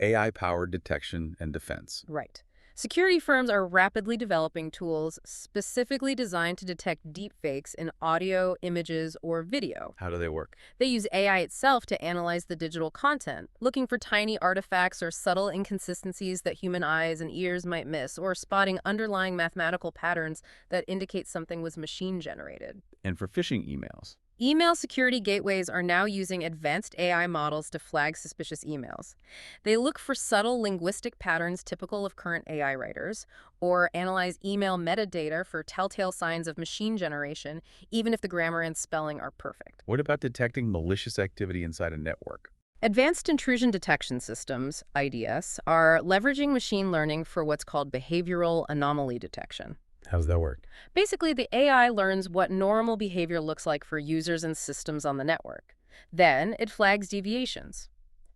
AI-powered detection and defense. Right. Security firms are rapidly developing tools specifically designed to detect deepfakes in audio, images, or video. How do they work? They use AI itself to analyze the digital content, looking for tiny artifacts or subtle inconsistencies that human eyes and ears might miss, or spotting underlying mathematical patterns that indicate something was machine-generated. And for phishing emails? Email security gateways are now using advanced AI models to flag suspicious emails. They look for subtle linguistic patterns typical of current AI writers, or analyze email metadata for telltale signs of machine generation, even if the grammar and spelling are perfect. What about detecting malicious activity inside a network? Advanced Intrusion Detection Systems, IDS, are leveraging machine learning for what's called behavioral anomaly detection. How does that work? Basically, the AI learns what normal behavior looks like for users and systems on the network. Then, it flags deviations.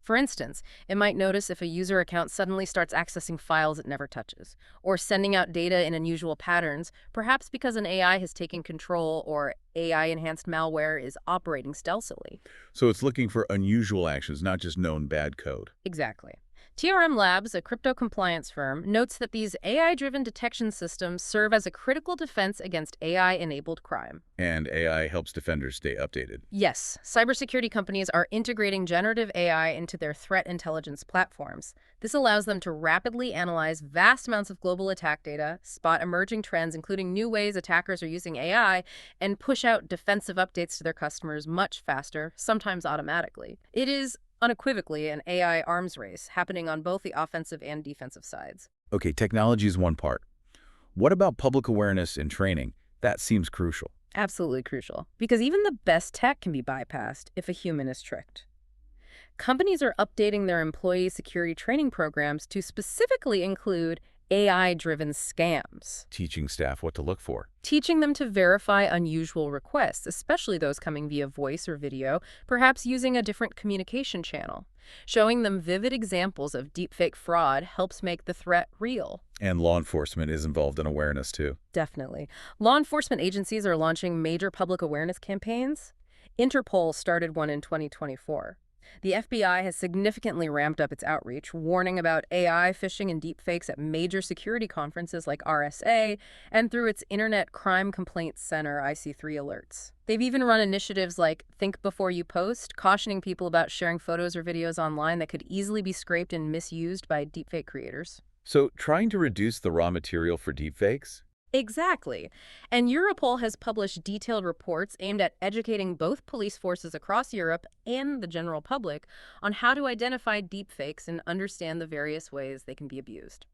For instance, it might notice if a user account suddenly starts accessing files it never touches, or sending out data in unusual patterns, perhaps because an AI has taken control or AI-enhanced malware is operating stealthily. So it's looking for unusual actions, not just known bad code. Exactly. TRM Labs, a crypto compliance firm, notes that these AI-driven detection systems serve as a critical defense against AI-enabled crime. And AI helps defenders stay updated. Yes, cybersecurity companies are integrating generative AI into their threat intelligence platforms. This allows them to rapidly analyze vast amounts of global attack data, spot emerging trends, including new ways attackers are using AI, and push out defensive updates to their customers much faster, sometimes automatically. It is unequivocally an AI arms race happening on both the offensive and defensive sides. Okay, technology is one part. What about public awareness and training? That seems crucial. Absolutely crucial, because even the best tech can be bypassed if a human is tricked. Companies are updating their employee security training programs to specifically include AI-driven scams, Teaching staff what to look for. teaching them to verify unusual requests, especially those coming via voice or video, perhaps using a different communication channel. Showing them vivid examples of deepfake fraud helps make the threat real. And law enforcement is involved in awareness too. Definitely. Law enforcement agencies are launching major public awareness campaigns. Interpol started one in 2024. The FBI has significantly ramped up its outreach, warning about AI, phishing, and deepfakes at major security conferences like RSA and through its Internet Crime Complaints Center IC3 alerts. They've even run initiatives like Think Before You Post, cautioning people about sharing photos or videos online that could easily be scraped and misused by deepfake creators. So trying to reduce the raw material for deepfakes? Exactly. And Europol has published detailed reports aimed at educating both police forces across Europe and the general public on how to identify deepfakes and understand the various ways they can be abused.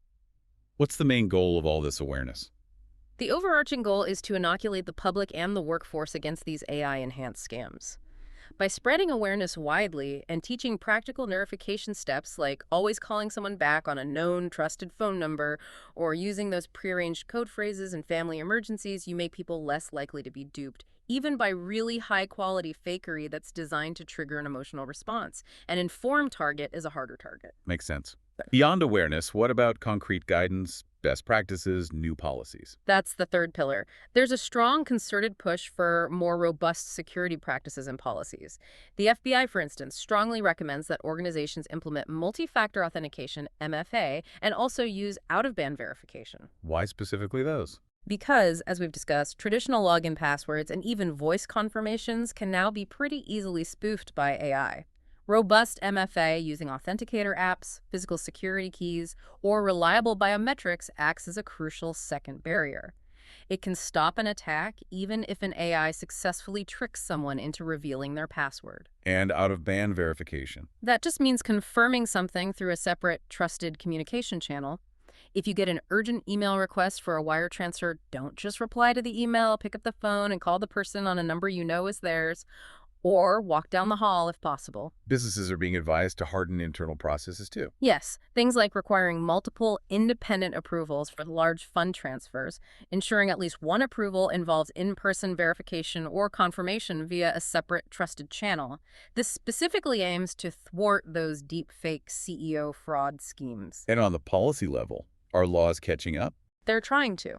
What's the main goal of all this awareness? The overarching goal is to inoculate the public and the workforce against these AI-enhanced scams. By spreading awareness widely and teaching practical verification steps like always calling someone back on a known, trusted phone number or using those prearranged code phrases in family emergencies, you make people less likely to be duped, even by really high-quality fakery that's designed to trigger an emotional response. An informed target is a harder target. Makes sense. Beyond awareness, what about concrete guidance, best practices, new policies? That's the third pillar. There's a strong concerted push for more robust security practices and policies. The FBI, for instance, strongly recommends that organizations implement multi-factor authentication, MFA, and also use out-of-band verification. Why specifically those? Because, as we've discussed, traditional login passwords and even voice confirmations can now be pretty easily spoofed by AI. Robust MFA using authenticator apps, physical security keys, or reliable biometrics acts as a crucial second barrier. It can stop an attack even if an AI successfully tricks someone into revealing their password. And out-of-band verification. That just means confirming something through a separate, trusted communication channel. If you get an urgent email request for a wire transfer, don't just reply to the email, pick up the phone and call the person on a number you know is theirs, or walk down the hall if possible. Businesses are being advised to harden internal processes too. Yes, things like requiring multiple independent approvals for large fund transfers, ensuring at least one approval involves in-person verification or confirmation via a separate trusted channel. This specifically aims to thwart those deepfake CEO fraud schemes. And on the policy level, are laws catching up? They're trying to.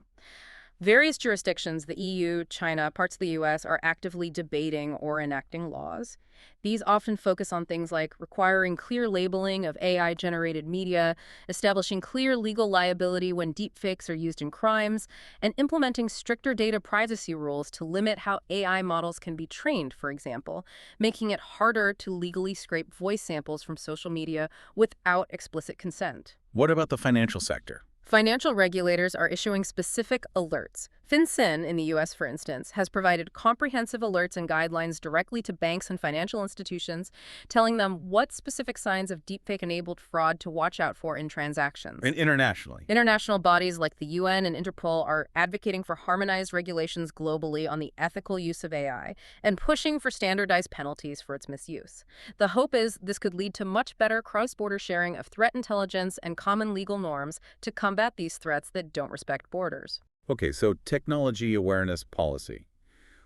Various jurisdictions, the EU, China, parts of the US, are actively debating or enacting laws. These often focus on things like requiring clear labeling of AI-generated media, establishing clear legal liability when deepfakes are used in crimes, and implementing stricter data privacy rules to limit how AI models can be trained, for example, making it harder to legally scrape voice samples from social media without explicit consent. What about the financial sector? Financial regulators are issuing specific alerts. FinCEN in the U.S., for instance, has provided comprehensive alerts and guidelines directly to banks and financial institutions, telling them what specific signs of deepfake-enabled fraud to watch out for in transactions. And internationally. International bodies like the UN and Interpol are advocating for harmonized regulations globally on the ethical use of AI and pushing for standardized penalties for its misuse. The hope is this could lead to much better cross-border sharing of threat intelligence and common legal norms to combat these threats that don't respect borders. Okay, so technology awareness policy.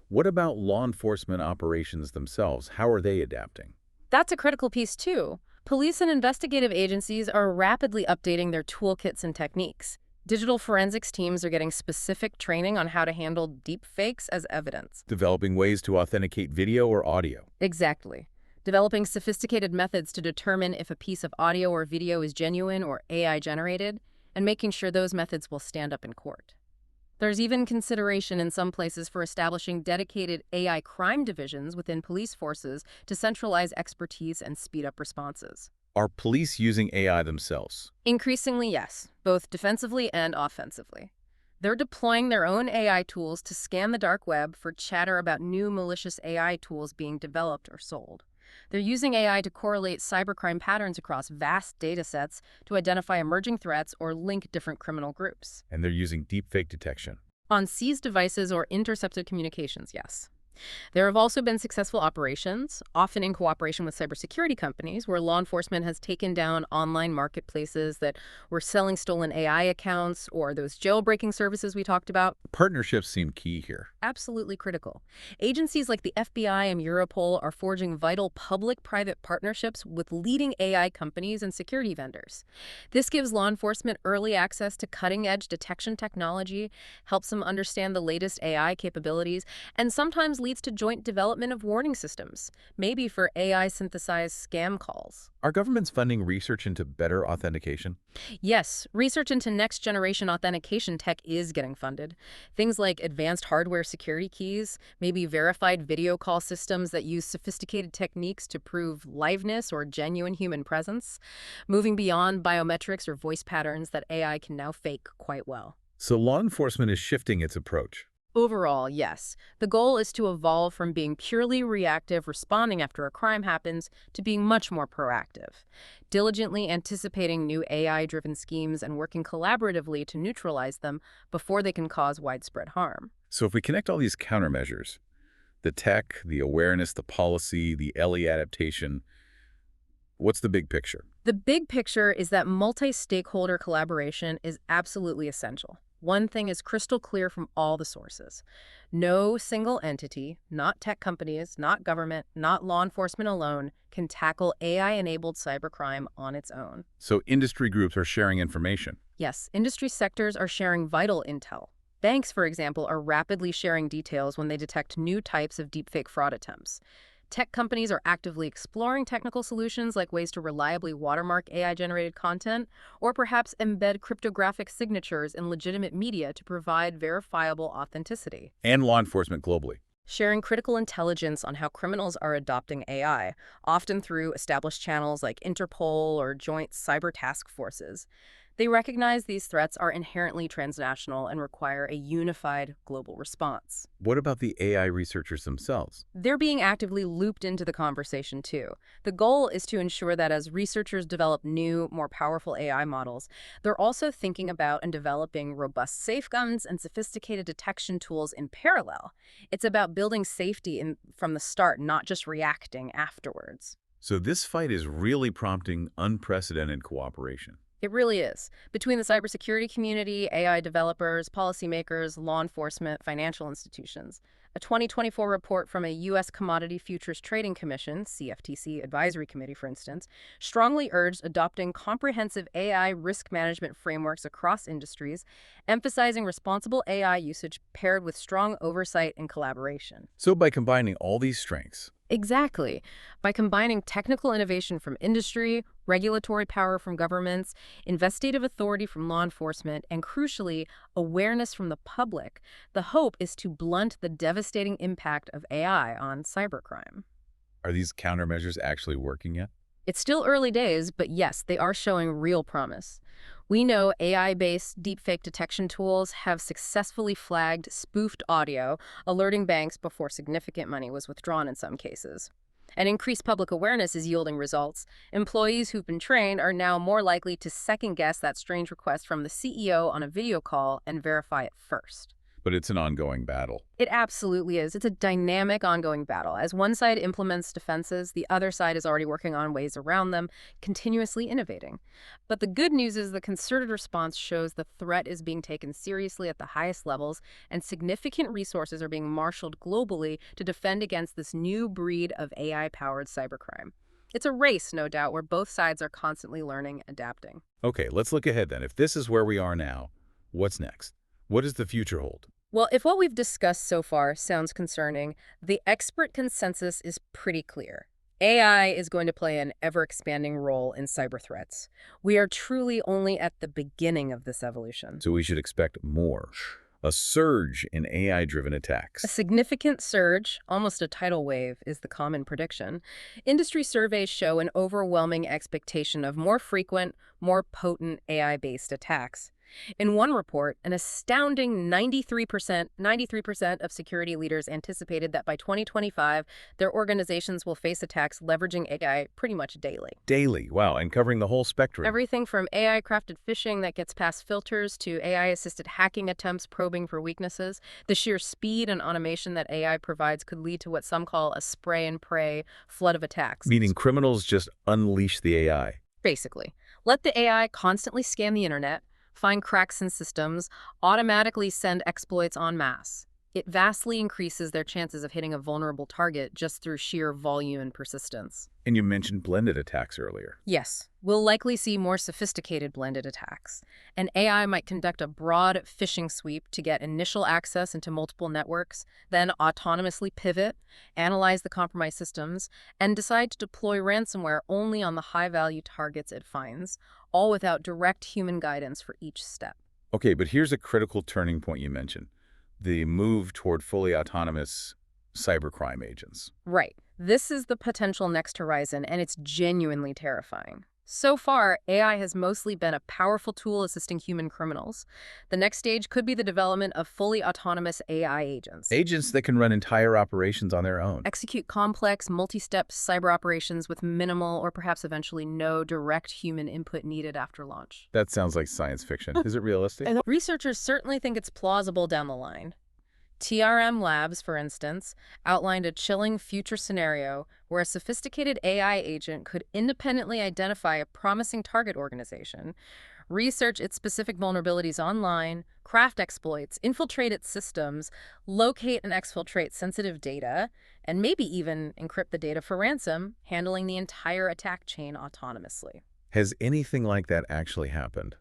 What about law enforcement operations themselves? How are they adapting? That's a critical piece, too. Police and investigative agencies are rapidly updating their toolkits and techniques. Digital forensics teams are getting specific training on how to handle deepfakes as evidence. Developing ways to authenticate video or audio. Exactly. Developing sophisticated methods to determine if a piece of audio or video is genuine or AI-generated, and making sure those methods will stand up in court. There's even consideration in some places for establishing dedicated AI crime divisions within police forces to centralize expertise and speed up responses. Are police using AI themselves? Increasingly, yes, both defensively and offensively. They're deploying their own AI tools to scan the dark web for chatter about new malicious AI tools being developed or sold. They're using AI to correlate cybercrime patterns across vast data sets to identify emerging threats or link different criminal groups. And they're using deepfake detection. On seized devices or intercepted communications, yes. There have also been successful operations, often in cooperation with cybersecurity companies, where law enforcement has taken down online marketplaces that were selling stolen AI accounts or those jailbreaking services we talked about. Partnerships seem key here. Absolutely critical. Agencies like the FBI and Europol are forging vital public-private partnerships with leading AI companies and security vendors. This gives law enforcement early access to cutting-edge detection technology, helps them understand the latest AI capabilities, and sometimes leads to joint development of warning systems, maybe for AI-synthesized scam calls. Are governments funding research into better authentication? Yes, research into next-generation authentication tech is getting funded. Things like advanced hardware security keys, maybe verified video call systems that use sophisticated techniques to prove liveness or genuine human presence, moving beyond biometrics or voice patterns that AI can now fake quite well. So law enforcement is shifting its approach. Overall, yes. The goal is to evolve from being purely reactive, responding after a crime happens, to being much more proactive, diligently anticipating new AI-driven schemes and working collaboratively to neutralize them before they can cause widespread harm. So if we connect all these countermeasures, the tech, the awareness, the policy, the LE adaptation, what's the big picture? The big picture is that multi-stakeholder collaboration is absolutely essential. One thing is crystal clear from all the sources. No single entity, not tech companies, not government, not law enforcement alone, can tackle AI-enabled cybercrime on its own. So industry groups are sharing information. Yes, industry sectors are sharing vital intel. Banks, for example, are rapidly sharing details when they detect new types of deepfake fraud attempts. Tech companies are actively exploring technical solutions like ways to reliably watermark AI-generated content, or perhaps embed cryptographic signatures in legitimate media to provide verifiable authenticity. And law enforcement globally. Sharing critical intelligence on how criminals are adopting AI, often through established channels like Interpol or joint cyber task forces. They recognize these threats are inherently transnational and require a unified global response. What about the AI researchers themselves? They're being actively looped into the conversation, too. The goal is to ensure that as researchers develop new, more powerful AI models, they're also thinking about and developing robust safeguards and sophisticated detection tools in parallel. It's about building safety from the start, not just reacting afterwards. So this fight is really prompting unprecedented cooperation. It really is. Between the cybersecurity community, AI developers, policymakers, law enforcement, financial institutions. A 2024 report from a U.S. Commodity Futures Trading Commission, CFTC Advisory Committee, for instance, strongly urged adopting comprehensive AI risk management frameworks across industries, emphasizing responsible AI usage paired with strong oversight and collaboration. So by combining all these strengths, Exactly. By combining technical innovation from industry, regulatory power from governments, investigative authority from law enforcement, and crucially, awareness from the public, the hope is to blunt the devastating impact of AI on cybercrime. are these countermeasures actually working yet? It's still early days, but yes, they are showing real promise. We know AI-based deepfake detection tools have successfully flagged spoofed audio, alerting banks before significant money was withdrawn in some cases. And increased public awareness is yielding results. Employees who've been trained are now more likely to second-guess that strange request from the CEO on a video call and verify it first. But it's an ongoing battle. It absolutely is. It's a dynamic, ongoing battle. As one side implements defenses, the other side is already working on ways around them, continuously innovating. But the good news is the concerted response shows the threat is being taken seriously at the highest levels, and significant resources are being marshaled globally to defend against this new breed of AI-powered cybercrime. It's a race, no doubt, where both sides are constantly learning, adapting. Okay, let's look ahead then. If this is where we are now, what's next? What does the future hold? Well, if what we've discussed so far sounds concerning, the expert consensus is pretty clear. AI is going to play an ever-expanding role in cyber threats. We are truly only at the beginning of this evolution. So we should expect more. A surge in AI-driven A attacks. significant surge, almost a tidal wave, is the common prediction. Industry surveys show an overwhelming expectation of more frequent, more potent AI-based attacks. In one report, an astounding 93% of security leaders anticipated that by 2025, their organizations will face attacks leveraging AI pretty much daily. Daily, wow, and covering the whole spectrum. Everything from AI-crafted phishing that gets past filters to AI-assisted hacking attempts probing for weaknesses. The sheer speed and automation that AI provides could lead to what some call a spray and pray flood of attacks. Meaning criminals just unleash the AI. Basically, let the AI constantly scan the internet, find cracks in systems, automatically send exploits en masse. It vastly increases their chances of hitting a vulnerable target just through sheer volume and persistence. And you mentioned blended attacks earlier. Yes, we'll likely see more sophisticated blended attacks. An AI might conduct a broad phishing sweep to get initial access into multiple networks, then autonomously pivot, analyze the compromised systems, and decide to deploy ransomware only on the high-value targets it finds, all without direct human guidance for each step. Okay, but here's a critical turning point you mentioned. The move toward fully autonomous cybercrime agents. Right. This is the potential next horizon, and it's genuinely terrifying. So far, AI has mostly been a powerful tool assisting human criminals. The next stage could be the development of fully autonomous AI agents. Agents that can run entire operations on their own. Execute complex, multi-step cyber operations with minimal or perhaps eventually no direct human input needed after launch. That sounds like science fiction. Is it realistic? Researchers certainly think it's plausible down the line. TRM Labs, for instance, outlined a chilling future scenario where a sophisticated AI agent could independently identify a promising target organization, research its specific vulnerabilities online, craft exploits, infiltrate its systems, locate and exfiltrate sensitive data, and maybe even encrypt the data for ransom, handling the entire attack chain autonomously. Has anything like that actually happened?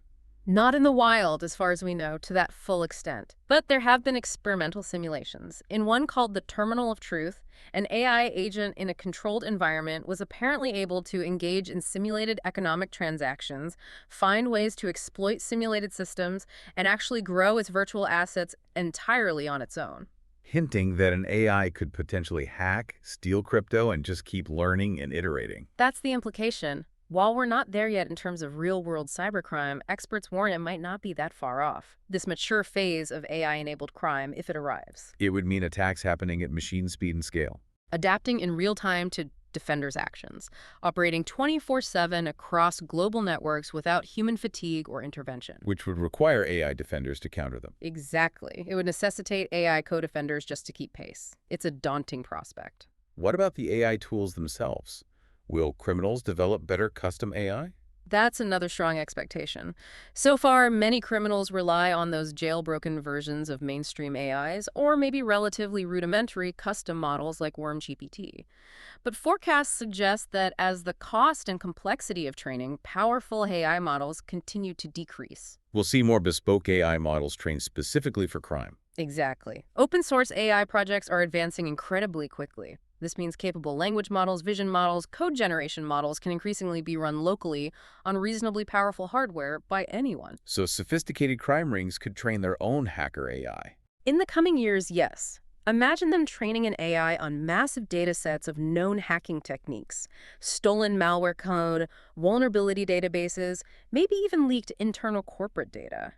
Not in the wild, as far as we know, to that full extent. But there have been experimental simulations. In one called the Terminal of Truth, an AI agent in a controlled environment was apparently able to engage in simulated economic transactions, find ways to exploit simulated systems, and actually grow its virtual assets entirely on its own. Hinting that an AI could potentially hack, steal crypto, and just keep learning and iterating. That's the implication. While we're not there yet in terms of real-world cybercrime, experts warn it might not be that far off. This mature phase of AI-enabled crime, if it arrives. It would mean attacks happening at machine speed and scale. Adapting in real time to defenders' actions, operating 24/7 across global networks without human fatigue or intervention. Which would require AI defenders to counter them. Exactly. It would necessitate AI co-defenders just to keep pace. It's a daunting prospect. What about the AI tools themselves? Will criminals develop better custom AI? That's another strong expectation. So far, many criminals rely on those jailbroken versions of mainstream AIs, or maybe relatively rudimentary custom models like WormGPT. But forecasts suggest that as the cost and complexity of training powerful AI models continue to decrease. We'll see more bespoke AI models trained specifically for crime. Exactly. Open source AI projects are advancing incredibly quickly. This means capable language models, vision models, code generation models can increasingly be run locally on reasonably powerful hardware by anyone. So sophisticated crime rings could train their own hacker AI. In the coming years, yes. Imagine them training an AI on massive data sets of known hacking techniques, stolen malware code, vulnerability databases, maybe even leaked internal corporate data.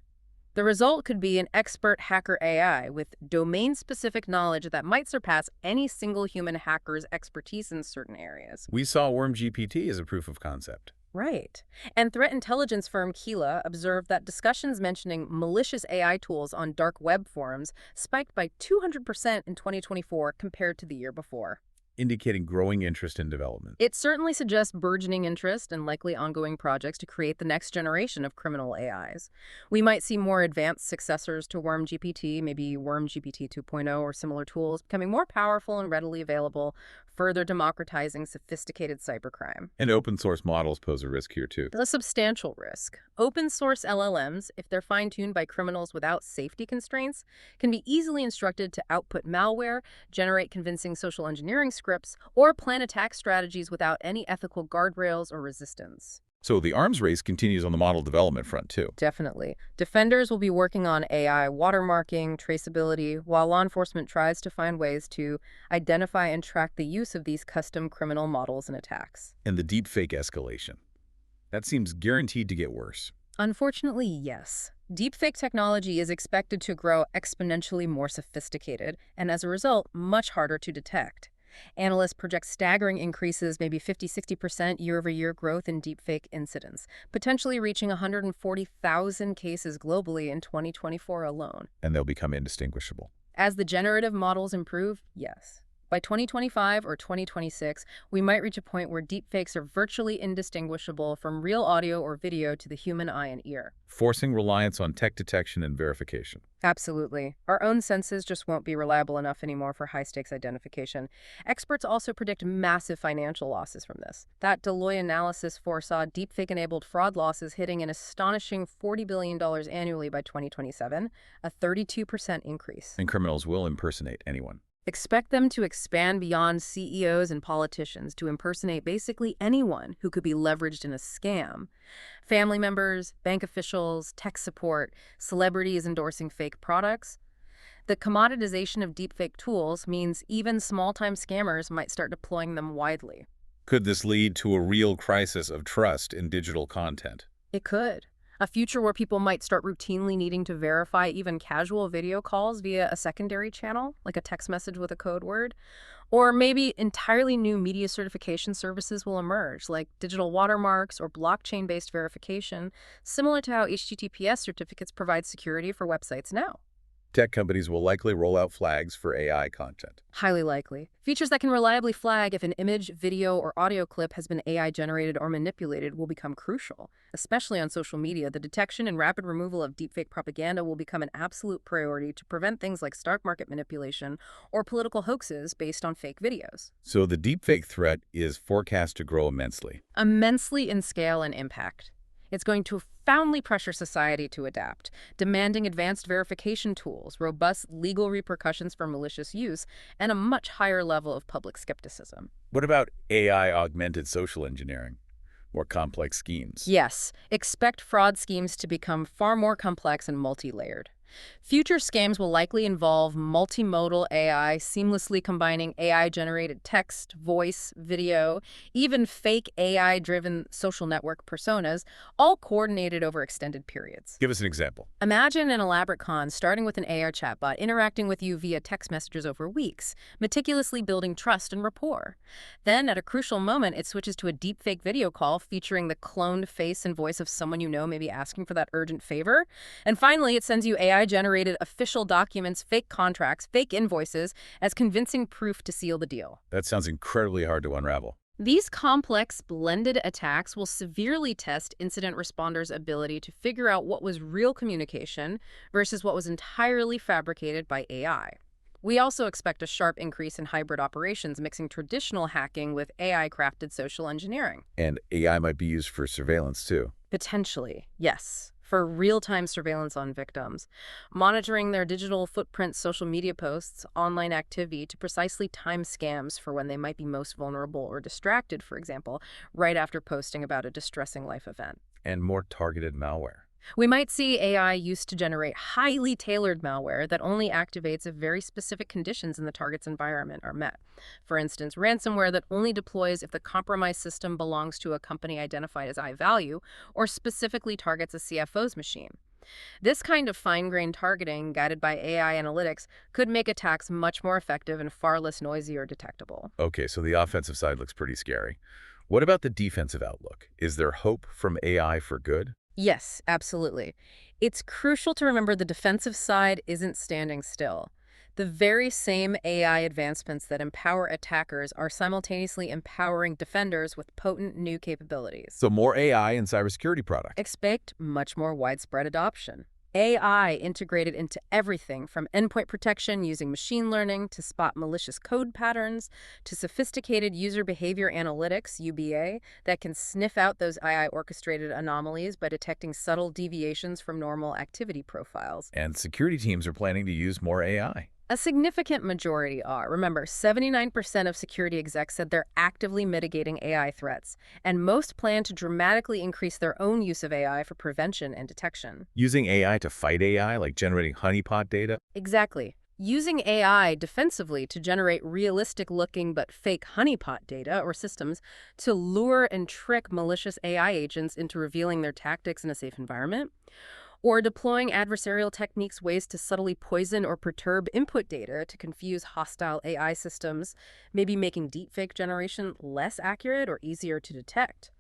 The result could be an expert hacker AI with domain-specific knowledge that might surpass any single human hacker's expertise in certain areas. We saw Worm GPT as a proof of concept. Right. And threat intelligence firm Keela observed that discussions mentioning malicious AI tools on dark web forums spiked by 200% in 2024 compared to the year before. Indicating growing interest in development. It certainly suggests burgeoning interest and likely ongoing projects to create the next generation of criminal AIs. We might see more advanced successors to Worm GPT, maybe Worm GPT 2.0 or similar tools, becoming more powerful and readily available, further democratizing sophisticated cybercrime. And open source models pose a risk here too. A substantial risk. Open source LLMs, if they're fine-tuned by criminals without safety constraints, can be easily instructed to output malware, generate convincing social engineering scripts, or plan attack strategies without any ethical guardrails or resistance. So the arms race continues on the model development front too. Definitely. Defenders will be working on AI watermarking, traceability, while law enforcement tries to find ways to identify and track the use of these custom criminal models and attacks. And the deepfake escalation. That seems guaranteed to get worse. Unfortunately, yes. Deepfake technology is expected to grow exponentially more sophisticated, and as a result, much harder to detect. Analysts project staggering increases, maybe 50–60% year-over-year growth in deepfake incidents, potentially reaching 140,000 cases globally in 2024 alone. And they'll become indistinguishable. As the generative models improve, yes. By 2025 or 2026, we might reach a point where deepfakes are virtually indistinguishable from real audio or video to the human eye and ear. Forcing reliance on tech detection and verification. Absolutely. Our own senses just won't be reliable enough anymore for high-stakes identification. Experts also predict massive financial losses from this. That Deloitte analysis foresaw deepfake-enabled fraud losses hitting an astonishing $40 billion annually by 2027, a 32% increase. And criminals will impersonate anyone. Expect them to expand beyond CEOs and politicians to impersonate basically anyone who could be leveraged in a scam. Family members, bank officials, tech support, celebrities endorsing fake products. The commoditization of deepfake tools means even small-time scammers might start deploying them widely. Could this lead to a real crisis of trust in digital content? It could. A future where people might start routinely needing to verify even casual video calls via a secondary channel, like a text message with a code word. Or maybe entirely new media certification services will emerge, like digital watermarks or blockchain-based verification, similar to how HTTPS certificates provide security for websites now. Tech companies will likely roll out flags for AI content. Highly likely. Features that can reliably flag if an image, video, or audio clip has been AI-generated or manipulated will become crucial. Especially on social media, the detection and rapid removal of deepfake propaganda will become an absolute priority to prevent things like stock market manipulation or political hoaxes based on fake videos. So the deepfake threat is forecast to grow immensely. Immensely in scale and impact. It's going to profoundly pressure society to adapt, demanding advanced verification tools, robust legal repercussions for malicious use, and a much higher level of public skepticism. What about AI-augmented social engineering? More complex schemes? Yes, expect fraud schemes to become far more complex and multi-layered. Future scams will likely involve multimodal AI, seamlessly combining AI-generated text, voice, video, even fake AI-driven social network personas, all coordinated over extended periods. Give us an example. Imagine an elaborate con starting with an AI chatbot interacting with you via text messages over weeks, meticulously building trust and rapport. Then, at a crucial moment, it switches to a deepfake video call featuring the cloned face and voice of someone you know maybe asking for that urgent favor. And finally, it sends you AI-generated official documents, fake contracts, fake invoices as convincing proof to seal the deal. That sounds incredibly hard to unravel. These complex, blended attacks will severely test incident responders' ability to figure out what was real communication versus what was entirely fabricated by AI. We also expect a sharp increase in hybrid operations, mixing traditional hacking with AI-crafted social engineering. And AI might be used for surveillance too. Potentially, yes. For real-time surveillance on victims, monitoring their digital footprints, social media posts, online activity to precisely time scams for when they might be most vulnerable or distracted, for example, right after posting about a distressing life event. And more targeted malware. We might see AI used to generate highly tailored malware that only activates if very specific conditions in the target's environment are met. For instance, ransomware that only deploys if the compromised system belongs to a company identified as high value or specifically targets a CFO's machine. This kind of fine-grained targeting, guided by AI analytics, could make attacks much more effective and far less noisy or detectable. Okay, so the offensive side looks pretty scary. What about the defensive outlook? Is there hope from AI for good? Yes, absolutely. It's crucial to remember the defensive side isn't standing still. The very same AI advancements that empower attackers are simultaneously empowering defenders with potent new capabilities. So more AI in cybersecurity products. Expect much more widespread adoption. AI integrated into everything from endpoint protection using machine learning to spot malicious code patterns to sophisticated user behavior analytics, UBA, that can sniff out those AI-orchestrated anomalies by detecting subtle deviations from normal activity profiles. And security teams are planning to use more AI. A significant majority are. Remember, 79% of security execs said they're actively mitigating AI threats, and most plan to dramatically increase their own use of AI for prevention and detection. Using AI to fight AI, like generating honeypot data. Exactly. Using AI defensively to generate realistic-looking but fake honeypot data or systems to lure and trick malicious AI agents into revealing their tactics in a safe environment, or deploying adversarial techniques, ways to subtly poison or perturb input data to confuse hostile AI systems, maybe making deepfake generation less accurate or easier to detect,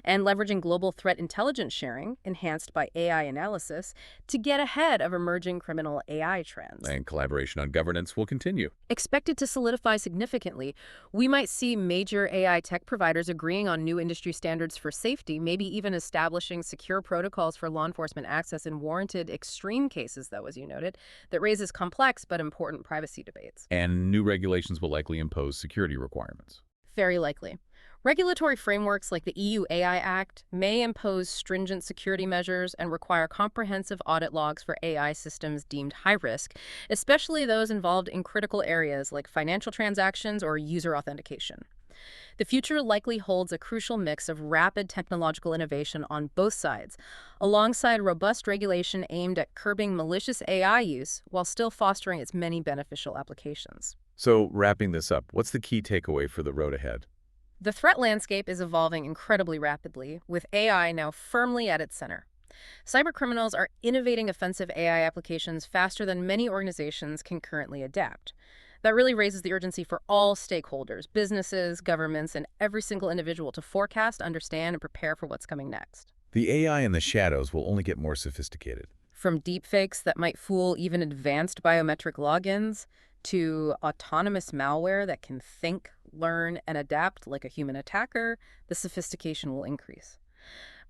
and leveraging global threat intelligence sharing, enhanced by AI analysis, to get ahead of emerging criminal AI trends. And collaboration on governance will continue. Expected to solidify significantly, we might see major AI tech providers agreeing on new industry standards for safety, maybe even establishing secure protocols for law enforcement access in warranted extreme cases, though, as you noted, that raises complex but important privacy debates. And new regulations will likely impose security requirements. Very likely. Regulatory frameworks like the EU AI Act may impose stringent security measures and require comprehensive audit logs for AI systems deemed high risk, especially those involved in critical areas like financial transactions or user authentication. The future likely holds a crucial mix of rapid technological innovation on both sides, alongside robust regulation aimed at curbing malicious AI use while still fostering its many beneficial applications. So, wrapping this up, what's the key takeaway for the road ahead? The threat landscape is evolving incredibly rapidly, with AI now firmly at its center. Cybercriminals are innovating offensive AI applications faster than many organizations can currently adapt. That really raises the urgency for all stakeholders, businesses, governments, and every single individual to forecast, understand, and prepare for what's coming next. The AI in the shadows will only get more sophisticated. From deepfakes that might fool even advanced biometric logins, to autonomous malware that can think, learn, and adapt like a human attacker, the sophistication will increase.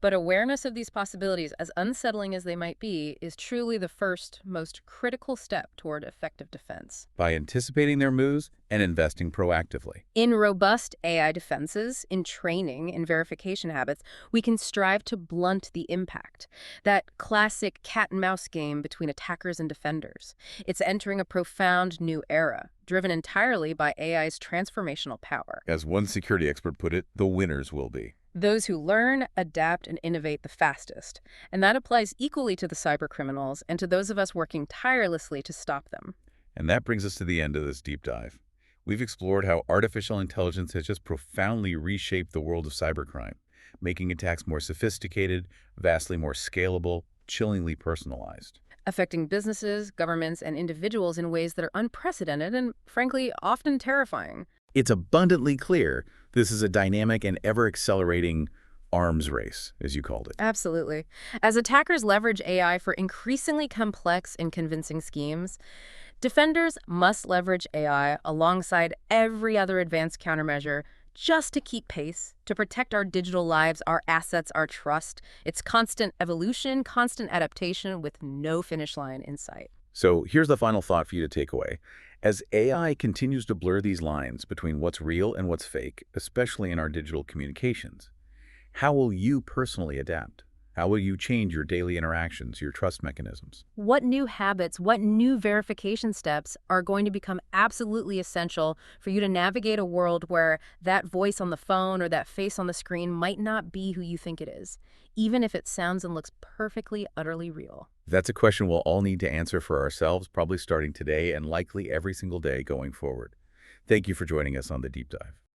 But awareness of these possibilities, as unsettling as they might be, is truly the first, most critical step toward effective defense. By anticipating their moves and investing proactively. In robust AI defenses, in training and verification habits, we can strive to blunt the impact. That classic cat-and-mouse game between attackers and defenders. It's entering a profound new era, driven entirely by AI's transformational power. As one security expert put it, the winners will be those who learn, adapt, and innovate the fastest. And that applies equally to the cybercriminals and to those of us working tirelessly to stop them. And that brings us to the end of this deep dive. We've explored how artificial intelligence has just profoundly reshaped the world of cybercrime, making attacks more sophisticated, vastly more scalable, chillingly personalized. Affecting businesses, governments, and individuals in ways that are unprecedented and, frankly, often terrifying. It's abundantly clear this is a dynamic and ever-accelerating arms race, as you called it. Absolutely. As attackers leverage AI for increasingly complex and convincing schemes, defenders must leverage AI alongside every other advanced countermeasure just to keep pace, to protect our digital lives, our assets, our trust. It's constant evolution, constant adaptation with no finish line in sight. So here's the final thought for you to take away. As AI continues to blur these lines between what's real and what's fake, especially in our digital communications, how will you personally adapt? How will you change your daily interactions, your trust mechanisms? What new habits, what new verification steps are going to become absolutely essential for you to navigate a world where that voice on the phone or that face on the screen might not be who you think it is, even if it sounds and looks perfectly, utterly real? That's a question we'll all need to answer for ourselves, probably starting today and likely every single day going forward. Thank you for joining us on the Deep Dive.